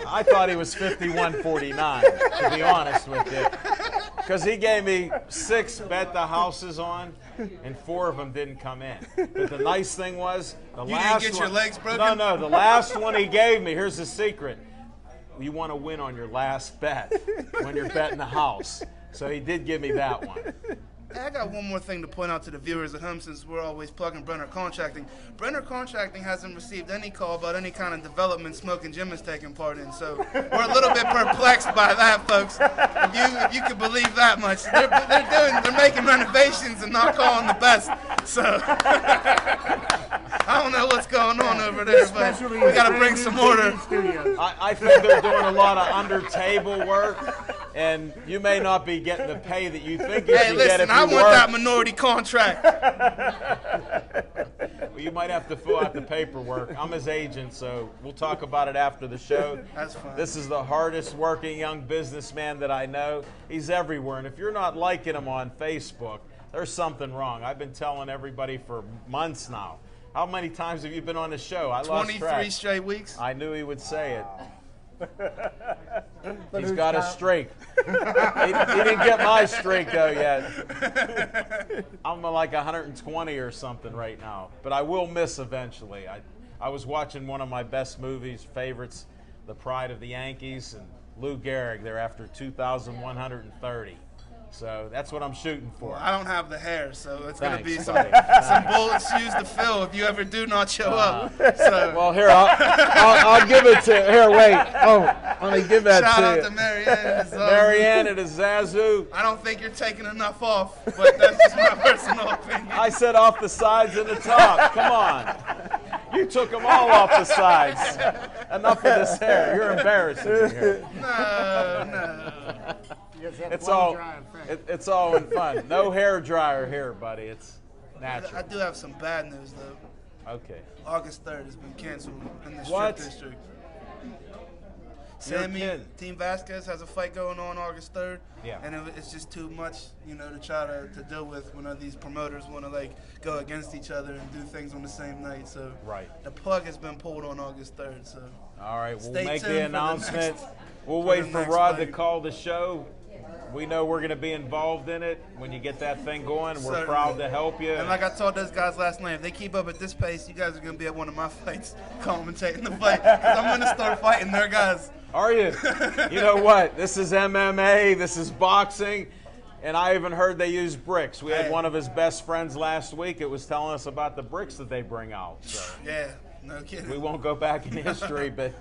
S1: I thought he was 51-49, to be honest with you. Because he gave me 6 bet the houses on, and 4 of them didn't come in. But the nice thing was, the last
S7: didn't get
S1: one,
S7: your legs broken?
S1: No, the last one he gave me, here's the secret. You want to win on your last bet when you're betting the house. So he did give me that one.
S7: Hey, I got one more thing to point out to the viewers at home since we're always plugging Brenner Contracting. Brenner Contracting hasn't received any call about any kind of development Smoking Jim is taking part in, so we're a little bit perplexed by that, folks. If you could believe that much. They're making renovations and not calling the best, so I don't know what's going on over there, but we got to bring some order.
S1: I think they're doing a lot of under-table work, and you may not be getting the pay that you think you should get if you
S7: I
S1: work.
S7: want that minority contract.
S1: Well, you might have to fill out the paperwork. I'm his agent, so we'll talk about it after the show.
S7: That's fine.
S1: This is the hardest working young businessman that I know. He's everywhere, and if you're not liking him on Facebook, there's something wrong. I've been telling everybody for months now. How many times have you been on the show? I lost track.
S7: 23 straight weeks.
S1: I knew he would say it. He's got a streak. he didn't get my streak, though, yet. I'm like 120 or something right now. But I will miss eventually. I was watching one of my best movies, favorites, The Pride of the Yankees, and Lou Gehrig. They're after 2,130. So that's what I'm shooting for.
S7: Well, I don't have the hair, so it's going to be some
S1: buddy.
S7: bullet shoes to fill if you ever do not show up. So.
S1: Well, here, I'll give it to you. Here, wait. Oh, let me give that
S7: Shout
S1: to
S7: out
S1: you.
S7: to Marianne.
S1: Marianne and Zazu.
S7: I don't think you're taking enough off, but that's just my personal opinion.
S1: I said off the sides and the top. Come on. You took them all off the sides. Enough of this hair. You're embarrassing me here.
S7: No.
S1: It's all in fun. No hair dryer here, buddy. It's natural.
S7: I do have some bad news, though.
S1: Okay.
S7: August 3rd has been canceled in the
S1: What?
S7: Strip District.
S1: You're
S7: Sammy,
S1: kidding.
S7: Team Vasquez has a fight going on August 3rd.
S1: Yeah.
S7: And it's just too much, to try to deal with when these promoters want to, go against each other and do things on the same night. So
S1: Right.
S7: the plug has been pulled on August 3rd. So
S1: All right, we'll
S7: Stay
S1: make
S7: tuned
S1: the
S7: for the
S1: announcement.
S7: next-
S1: We'll
S7: for
S1: wait
S7: the
S1: for
S7: next
S1: Rod to
S7: fight.
S1: call the show. We know we're going to be involved in it. When you get that thing going, we're
S7: Certainly.
S1: proud to help you.
S7: And like I told those guys last night, if they keep up at this pace, you guys are going to be at one of my fights commentating the fight. Because I'm going to start fighting their guys.
S1: Are you? You know what? This is MMA. This is boxing. And I even heard they use bricks. We had
S7: Hey.
S1: one of his best friends last week. It was telling us about the bricks that they bring out. So
S7: Yeah, no kidding.
S1: we won't go back in history, but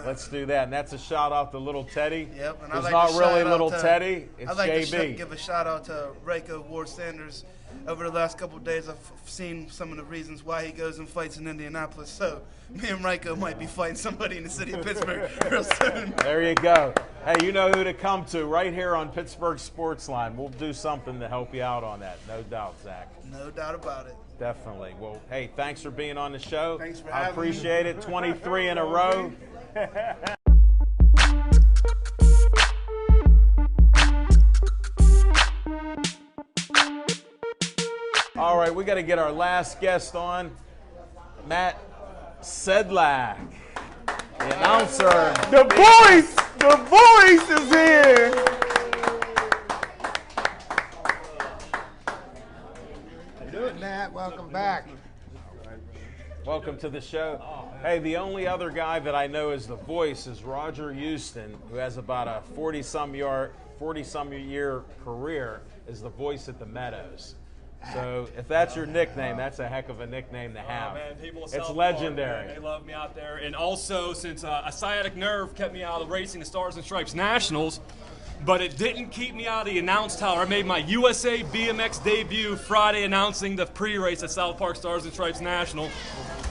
S1: let's do that. And that's a shout out to little Teddy.
S7: Yep, and
S1: It's
S7: I'd like
S1: not
S7: to
S1: really
S7: shout out
S1: little
S7: to-
S1: Teddy. It's
S7: I'd like to
S1: JB.
S7: give a shout out to Reiko Ward Sanders. Over the last couple of days, I've seen some of the reasons why he goes and fights in Indianapolis. So me and Reiko might be fighting somebody in the city of Pittsburgh real soon.
S1: There you go. Hey, you know who to come to right here on Pittsburgh Sportsline. We'll do something to help you out on that. No doubt, Zach.
S7: No doubt about it.
S1: Definitely. Well, hey, thanks for being on the show.
S7: Thanks for
S1: I
S7: having me.
S1: appreciate it. 23 in a row. All right, we got to get our last guest on, Matt Sedlak, the announcer.
S3: The voice is here.
S1: welcome to the show. Hey, the only other guy that I know is the voice is Roger Houston, who has about a 40-some year career as the voice at the Meadows. So if that's your nickname, that's a heck of a nickname to have.
S8: Man, people of
S1: It's
S8: South
S1: legendary.
S8: Florida, they love me out there. And also, since a sciatic nerve kept me out of racing the Stars and Stripes Nationals, but it didn't keep me out of the announce tower. I made my USA BMX debut Friday announcing the pre-race at South Park Stars and Stripes National.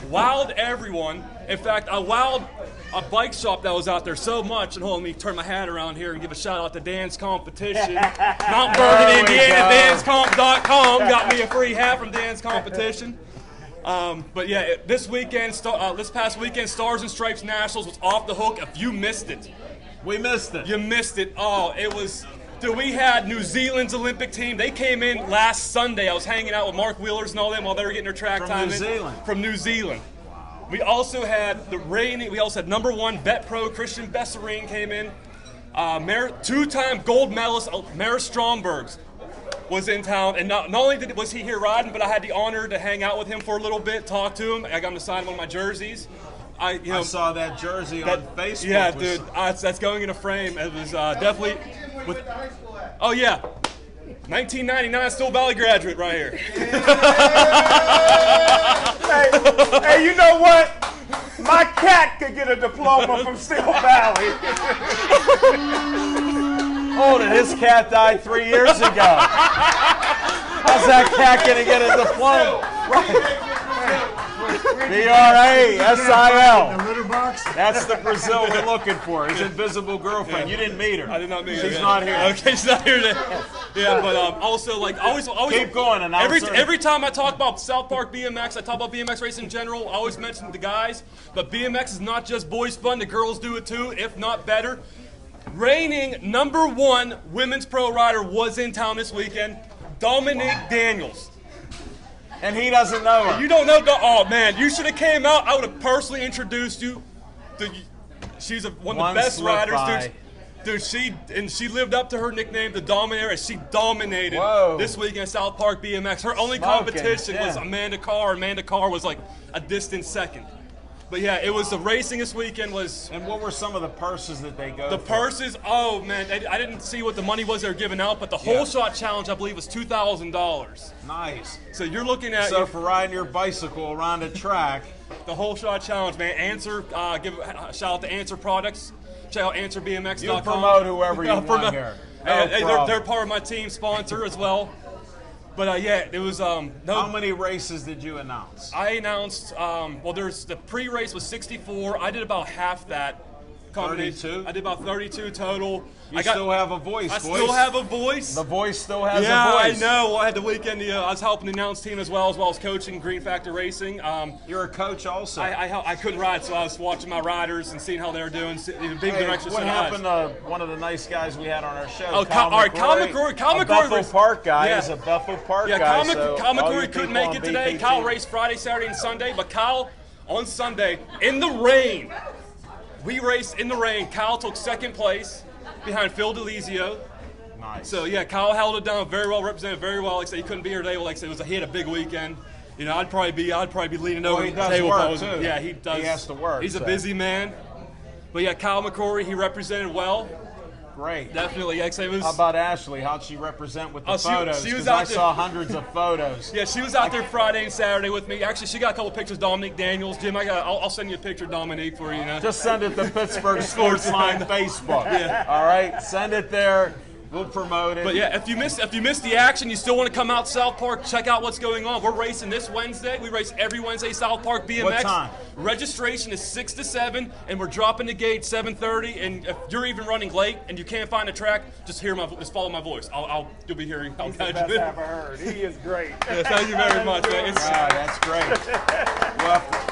S8: Wowed everyone. In fact, I wowed a bike shop that was out there so much. And hold on, let me turn my hat around here and give a shout out to Dan's Competition. Mount Vernon, Indiana, danscomp.com. Got me a free hat from Dan's Competition. But yeah, this past weekend, Stars and Stripes Nationals was off the hook. If you missed it,
S1: We missed it.
S8: you missed it. Oh, it was. Dude, we had New Zealand's Olympic team. They came in last Sunday. I was hanging out with Mark Wheelers and all them while they were getting their track
S1: From
S8: time
S1: New
S8: in.
S1: Zealand.
S8: From New Zealand. We also had we also had #1 Bet Pro Christian Besserine came in. Two-time gold medalist Mara Strombergs was in town, and not only was he here riding, but I had the honor to hang out with him for a little bit, talk to him. I got him to sign one of my jerseys.
S1: I saw that jersey on Facebook.
S8: Yeah, dude, that's going in a frame. It was definitely. Oh yeah, 1999 Still Valley graduate right here.
S3: Hey, you know what? My cat could get a diploma from Still Valley.
S1: Hold it, his cat died 3 years ago. How's that cat gonna get a diploma? B-R-A-S-I-L.
S2: The litter box.
S1: That's the Brazil we're looking for. His invisible girlfriend. You didn't meet her.
S8: I did not meet her.
S1: She's not here.
S8: Okay, she's not here today. Yeah, but also like always
S1: Keep going, announcer.
S8: every time I talk about South Park BMX, I talk about BMX racing in general. I always mention the guys, but BMX is not just boys fun. The girls do it too, if not better. Reigning #1 women's pro rider was in town this weekend, Dominique Daniels.
S1: And he doesn't know her.
S8: You don't know? Oh man, you should have came out. I would have personally introduced you. She's one of the best riders, dude. She lived up to her nickname, the Dominator. She dominated this weekend at South Park BMX. Her only competition was Amanda Carr. Amanda Carr was like a distant second. But yeah, it was the racing this weekend was.
S1: And what were some of the purses that they go
S8: The
S1: for?
S8: purses, oh man, I didn't see what the money was they were giving out, but the whole shot challenge I believe was $2,000.
S1: Nice.
S8: So you're looking at
S1: for riding your bicycle around a track.
S8: the whole shot challenge, man. Give a shout out to Answer Products. Check out AnswerBMX.com.
S1: You promote whoever you want here.
S8: They're part of my team sponsor as well. But yeah, it was
S1: How many races did you announce?
S8: I announced. There's the pre-race was 64. I did about half that.
S1: 32?
S8: I did about 32 total.
S1: You still have a voice,
S8: I still have a voice.
S1: The voice still has a voice.
S8: Yeah, I know. Well, I had the weekend. I was helping the announce team as well as coaching Green Factor Racing.
S1: You're a coach also.
S8: I couldn't ride, so I was watching my riders and seeing how they were doing. Big directions.
S1: What happened to one of the nice guys we had on our show?
S8: Oh, Kyle McCrory.
S1: A Bethel Park guy is a Bethel Park guy.
S8: Kyle
S1: so
S8: McCrory couldn't make it today.
S1: BPT.
S8: Kyle raced Friday, Saturday, and Sunday, but Kyle on Sunday in the rain. We raced in the rain. Kyle took second place behind Phil DeLizio.
S1: Nice.
S8: So yeah, Kyle held it down very well, represented very well. Like I said, he couldn't be here today. Well, like I said, he had a big weekend. You know, I'd probably be leaning over
S1: he
S8: the
S1: does
S8: table.
S1: work too.
S8: Yeah, he does.
S1: He has to work.
S8: He's a busy man. But yeah, Kyle McCrory, he represented well.
S1: Great.
S8: Definitely. Like I said, it was.
S1: How about Ashley? How'd she represent with the
S8: she
S1: photos?
S8: was
S1: 'Cause
S8: out
S1: I
S8: there.
S1: saw hundreds of photos.
S8: Yeah, she was out there Friday and Saturday with me. Actually, she got a couple pictures of Dominique Daniels. Jim, I'll send you a picture of Dominique for you.
S1: Just send it to Pittsburgh Sportsline Facebook.
S8: Yeah.
S1: All right, send it there. We'll promote it.
S8: But yeah, if you missed the action, you still want to come out South Park, check out what's going on. We're racing this Wednesday. We race every Wednesday South Park BMX.
S1: What time?
S8: Registration is 6 to 7, and we're dropping the gate 7:30. And if you're even running late and you can't find a track, just follow my voice. You'll be hearing.
S3: He's the best I've ever heard. He is great.
S8: Yeah, thank you very much, man.
S1: Wow, that's great.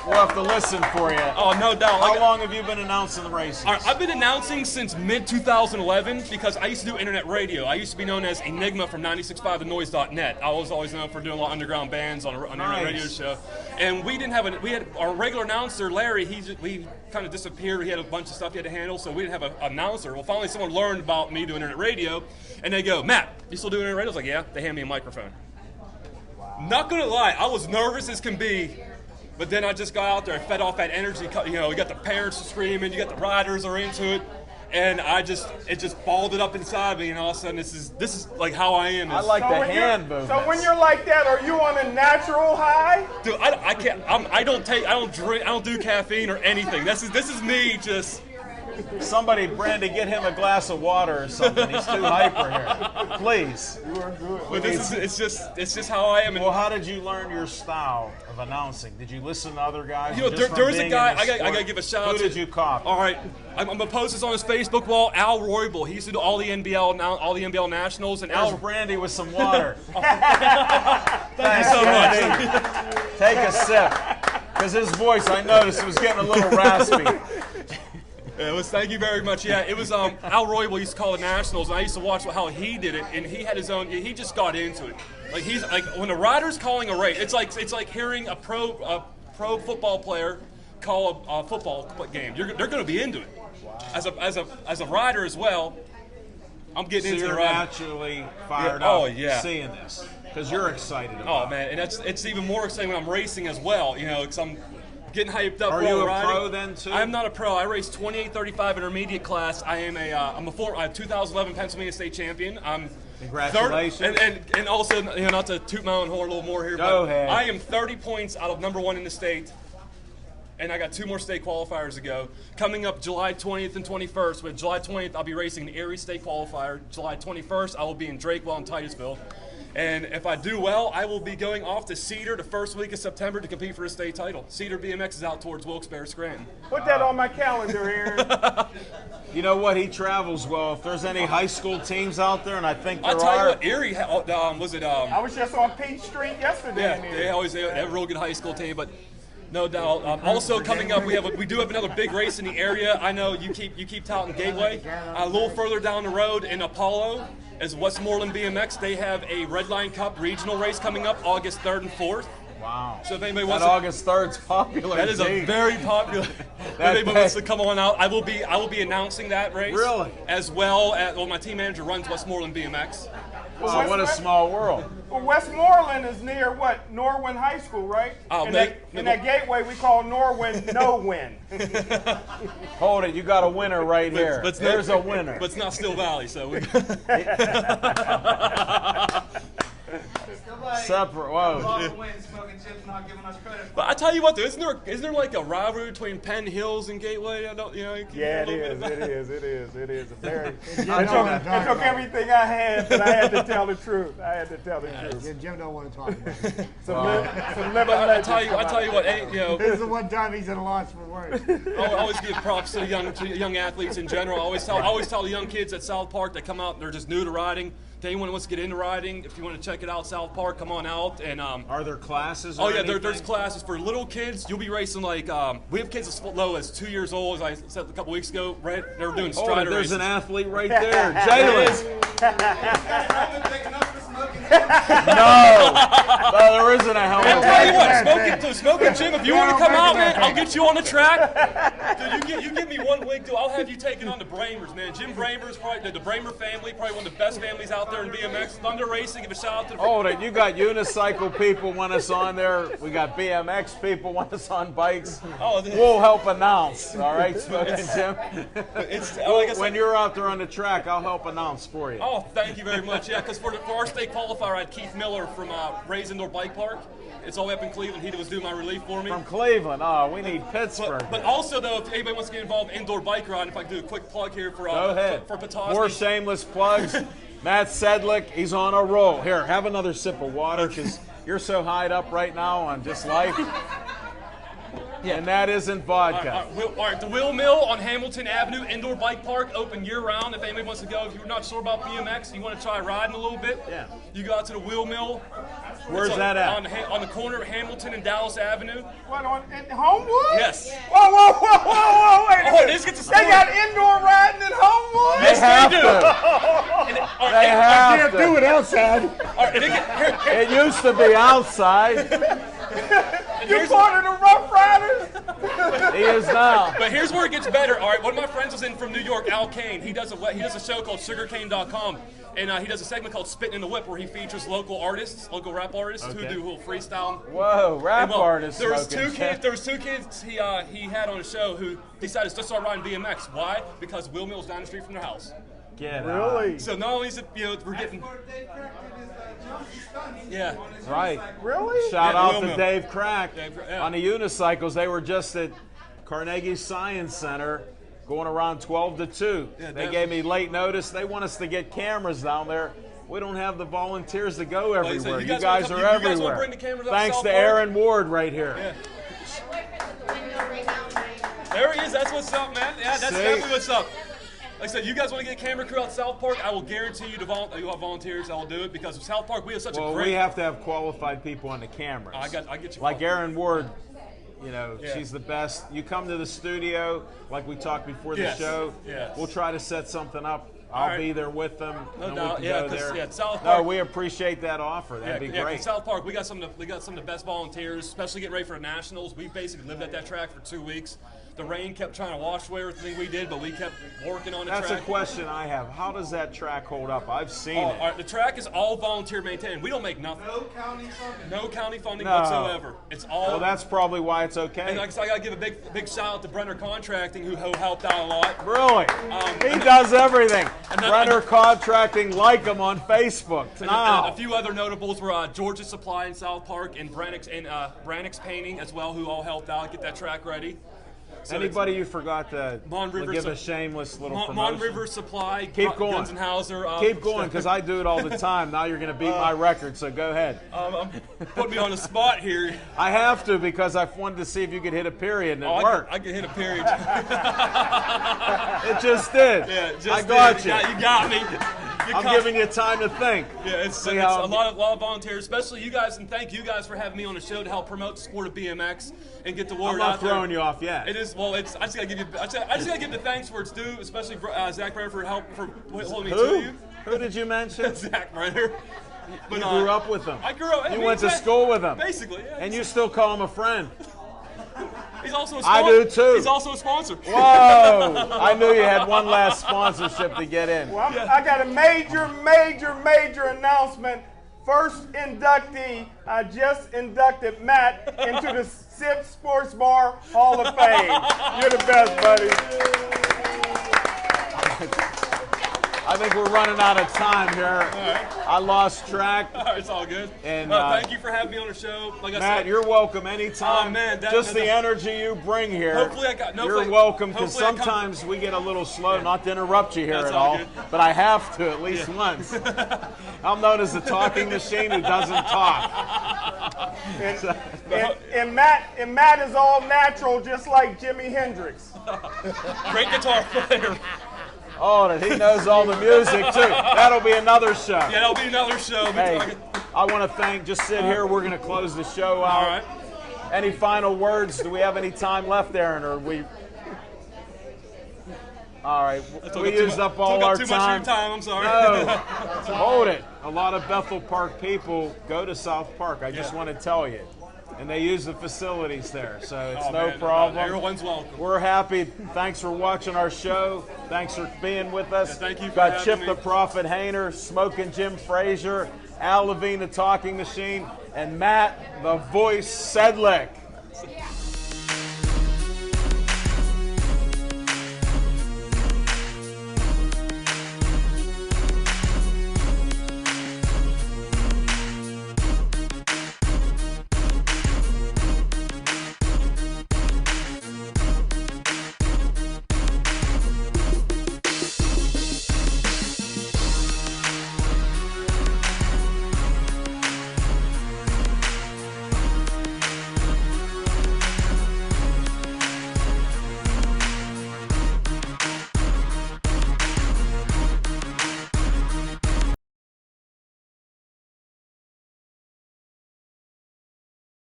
S1: We'll have to listen for you.
S8: Oh, no doubt.
S1: How long have you been announcing the races?
S8: All right, I've been announcing since mid-2011 because I used to do internet radio. I used to be known as Enigma from 96.5thenoise.net. I was always known for doing a lot of underground bands on an internet radio show. And we had our regular announcer, Larry, we kind of disappeared. He had a bunch of stuff he had to handle, so we didn't have an announcer. Well, finally someone learned about me doing internet radio, and they go, Matt, you still doing internet radio? I was like, yeah. They hand me a microphone. Wow. Not going to lie, I was nervous as can be But then I just got out there, I fed off that energy. You know, you got the parents screaming, you got the riders are into it, and it just balled it up inside me, and all of a sudden this is like how I am.
S1: I like the hand movements.
S3: So when you're like that, are you on a natural high?
S8: Dude, I can't. I don't drink. I don't do caffeine or anything. This is me just.
S1: Somebody, Brandy, get him a glass of water or something. He's too hyper here. Please.
S3: You are good.
S8: But it's just how I am.
S1: Well, how did you learn your style of announcing? Did you listen to other guys?
S8: You know, there is a guy, I got to give a shout out to.
S1: Who did you copy?
S8: All right. I'm going to post this on his Facebook wall. Al Roybal. He used to do all the NBL Nationals. And
S1: There's Brandy with some water.
S8: Thank you so much.
S1: Take a sip. Because his voice, I noticed, was getting a little raspy.
S8: Thank you very much. Yeah, it was Al Roybal used to call the Nationals, and I used to watch how he did it, and he had his own. He just got into it. Like he's like when a rider's calling a race, it's like hearing a pro football player call a football game. They're going to be into it. Wow. As a rider as well, I'm getting into the ride.
S1: Naturally fired up.
S8: Oh yeah.
S1: Seeing this because you're excited about it.
S8: Oh man, and it's even more exciting when I'm racing as well. You know, because I'm getting hyped up.
S1: Are you a pro then too?
S8: I'm not a pro. I race 28-35 intermediate class. I'm a 2011 Pennsylvania State champion. I'm
S1: Congratulations.
S8: And also, you know, not to toot my own horn a little more here,
S1: Go
S8: but
S1: ahead.
S8: I am 30 points out of #1 in the state. And I got 2 more state qualifiers to go. Coming up July 20th and 21st. With July 20th, I'll be racing the Erie State Qualifier. July 21st, I will be in Drakewell and Titusville. And if I do well, I will be going off to Cedar the first week of September to compete for a state title. Cedar BMX is out towards Wilkes-Barre, Scranton.
S3: Put that on my calendar, Aaron.
S1: You know what? He travels well. If there's any high school teams out there, and I think there
S8: I'll tell
S1: are.
S8: you what, Erie, was it?
S3: I was just on Peach Street yesterday.
S8: Yeah,
S3: in Erie.
S8: they have a real good high school team, but no doubt. Also coming up, we do have another big race in the area. I know you keep touting Gateway. A little further down the road in Apollo is Westmoreland BMX. They have a Red Line Cup regional race coming up August 3rd and 4th.
S1: Wow.
S8: So if anybody
S1: that
S8: wants
S1: August 3rd's popular.
S8: that is a very popular. If anybody wants to come on out, I will be announcing that race.
S1: Really?
S8: As well as my team manager runs Westmoreland BMX.
S1: Wow, what a small world.
S3: Well, Westmoreland is near what? Norwin High School, right? In that gateway we call Norwin No Win.
S1: Hold it, you got a winner right here. There's a winner.
S8: But it's not Still Valley, so we
S1: separate. Whoa.
S8: But I tell you what, though, isn't there like a rivalry between Penn Hills and Gateway? I don't, you know.
S3: Yeah, it is. A very. It took everything I had, but I had to tell the truth.
S2: Yeah, Jim don't want to talk about it.
S8: I tell you what,
S2: This is the one time he's at a loss for words.
S8: I always give props to young athletes in general. I always tell the young kids at South Park that come out, they're just new to riding. To anyone who wants to get into riding, if you want to check it out, South Park, come on out. And
S1: are there classes?
S8: Oh yeah, there's classes for little kids. You'll be racing like we have kids as low as 2 years old. As I said a couple weeks ago, right? They're doing strider
S1: there's
S8: races.
S1: an athlete right there, Jalen. No, there isn't a helmet.
S8: I'll tell you what, smoking Jim, if you want to come out, man, I'll get you on the track. Dude, you give me 1 week, dude, I'll have you taking on the Bramers, man. Jim Bramer's probably the Bramer family, probably one of the best families out there in BMX. Thunder Racing, give a shout out to the
S1: Hold it, you got unicycle people want us on there. We got BMX people want us on bikes. We'll help announce, all right, Smoking Jim? When you're out there on the track, I'll help announce for you.
S8: Oh, thank you very much. Yeah, because for our state qualifier, I had Keith Miller from Ray's Indoor Bike Park. It's all the way up in Cleveland. He was doing my relief for me.
S1: From Cleveland. Oh, we need Pittsburgh.
S8: But also, though, if anybody wants to get involved in indoor bike riding, if I can do a quick plug here for
S1: Go ahead.
S8: For Pinache.
S1: More shameless plugs. Matt Sedlick, he's on a roll. Here, have another sip of water because you're so hyped up right now on just life. Yeah. And that isn't vodka.
S8: All right, the Wheel Mill on Hamilton Avenue, indoor bike park, open year-round. If anybody wants to go, if you're not sure about BMX, you want to try riding a little bit, you go out to the Wheel Mill.
S1: Where's that at?
S8: On the corner of Hamilton and Dallas Avenue.
S3: What, in Homewood?
S8: Yes.
S3: Whoa, wait a minute.
S8: This gets
S3: They got indoor riding in Homewood?
S8: Yes, they do.
S1: They have to.
S2: Do it outside.
S1: It used to be outside.
S3: You part of the Rough Riders?
S1: He is now.
S8: But here's where it gets better. All right, one of my friends was in from New York, Al Kane. He does a show called sugarcane.com, and he does a segment called Spitting in the Whip where he features local artists, local rap artists who do a little freestyle.
S1: Whoa, rap artists.
S8: There was two kids he had on the show who decided to start riding BMX. Why? Because Will Mill's down the street from their house.
S1: Get
S3: Really?
S8: So not only is it, we're getting. Yeah.
S1: Right.
S3: Really?
S1: Shout
S8: Yeah,
S1: out
S8: Will
S1: to
S8: Mill.
S1: Dave Crack
S8: Yeah.
S1: on the unicycles. They were just at Carnegie Science Center going around 12 to 2.
S8: Yeah,
S1: They gave me late notice. They want us to get cameras down there. We don't have the volunteers to go
S8: Like I
S1: everywhere.
S8: said,
S1: you guys are everywhere.
S8: You guys want to bring the cameras out
S1: Thanks
S8: South
S1: to
S8: Park?
S1: Aaron Ward right here.
S8: Yeah. There he is. That's what's up, man. Yeah, that's
S1: See?
S8: definitely what's up. Like I said, you guys want to get a camera crew out South Park, I will guarantee you you'll have volunteers that will do it because of South Park, we have such a great...
S1: we have to have qualified people on the cameras.
S8: I get you.
S1: Like Aaron Ward,
S8: Yeah.
S1: she's the best. You come to the studio, like we talked before the show.
S8: Yes.
S1: We'll try to set something up.
S8: All
S1: I'll
S8: right.
S1: be there with them.
S8: No
S1: and
S8: doubt.
S1: we can go
S8: 'cause,
S1: there.
S8: South
S1: No,
S8: Park.
S1: we appreciate that offer. That'd be great.
S8: 'Cause South Park, we got some of the best volunteers, especially getting ready for the Nationals. We basically lived at that track for 2 weeks. The rain kept trying to wash away everything we did, but we kept working on the
S1: That's
S8: track.
S1: a question I have. How does that track hold up? I've seen it.
S8: All right, the track is all volunteer maintained. We don't make nothing. No county funding
S1: No.
S8: whatsoever. It's all.
S1: Well, that's probably why it's okay.
S8: And like I said, I got to give a big shout out to Brenner Contracting who helped out a lot.
S1: Really? He does everything.
S8: and then-
S1: Brenner Contracting, like him on Facebook.
S8: And
S1: Now.
S8: a few other notables were Georgia Supply in South Park and Brannick's Painting as well, who all helped out get that track ready. So
S1: Anybody you forgot to
S8: Mon River
S1: give
S8: Sup-
S1: a shameless little
S8: Mon
S1: promotion?
S8: River Supply,
S1: Keep going.
S8: Guns and Hauser.
S1: Keep going, because I do it all the time. Now you're going to beat my record, so go ahead.
S8: Put me on the spot here.
S1: I have to, because I wanted to see if you could hit a period, and it worked.
S8: I could hit a period.
S1: It just did.
S8: Yeah, just
S1: I got
S8: did.
S1: you.
S8: You got me.
S1: I'm giving you time to think.
S8: Yeah, it's a lot of volunteers, especially you guys, and thank you guys for having me on the show to help promote the sport of BMX and get the word
S1: I'm
S8: out
S1: not
S8: there.
S1: throwing you off yet.
S8: It is well. I just gotta give the thanks where it's due, especially Zach Brenner for holding me to
S1: Who?
S8: you.
S1: Who did you mention?
S8: Zach Brenner. But,
S1: You grew up with him.
S8: I grew up.
S1: You went to school with him.
S8: Basically, yeah.
S1: And you still call him a friend.
S8: He's also a
S1: I
S8: sponsor.
S1: do too.
S8: He's also a sponsor.
S1: Whoa! I knew you had one last sponsorship to get in.
S3: Well, I got a major announcement. First inductee, I just inducted Matt into the SIP Sports Bar Hall of Fame. You're the best, buddy.
S1: I think we're running out of time here. I lost track.
S8: It's all good.
S1: And
S8: thank you for having me on the show. Like I
S1: Matt,
S8: said,
S1: you're welcome anytime.
S8: Oh, man,
S1: Just the energy you bring here.
S8: Hopefully I got-
S1: You're welcome, because sometimes we get a little slow, not to interrupt you here
S8: That's
S1: at
S8: all
S1: all,
S8: good.
S1: but I have to at least once. I'm known as the talking machine who doesn't talk.
S3: And Matt is all natural, just like Jimi Hendrix.
S8: Great guitar player.
S1: Oh, and he knows all the music too. That'll be another show.
S8: Yeah, that'll be another show.
S1: Hey, I want to thank, just sit here, we're going to close the show out.
S8: All right.
S1: Any final words? Do we have any time left, Aaron, or we... All right, we used up all our
S8: Took up too much of your time, I'm sorry.
S1: No, hold it. A lot of Bethel Park people go to South Park, I just want to tell you. And they use the facilities there, so it's no problem.
S8: Everyone's welcome.
S1: We're happy. Thanks for watching our show. Thanks for being with us.
S8: Yeah, thank you for
S1: Got
S8: having
S1: Chip
S8: me.
S1: the Prophet Hayner, Smoking Jim Frazier, Al Levine the Talking Machine, and Matt the Voice Sedlick.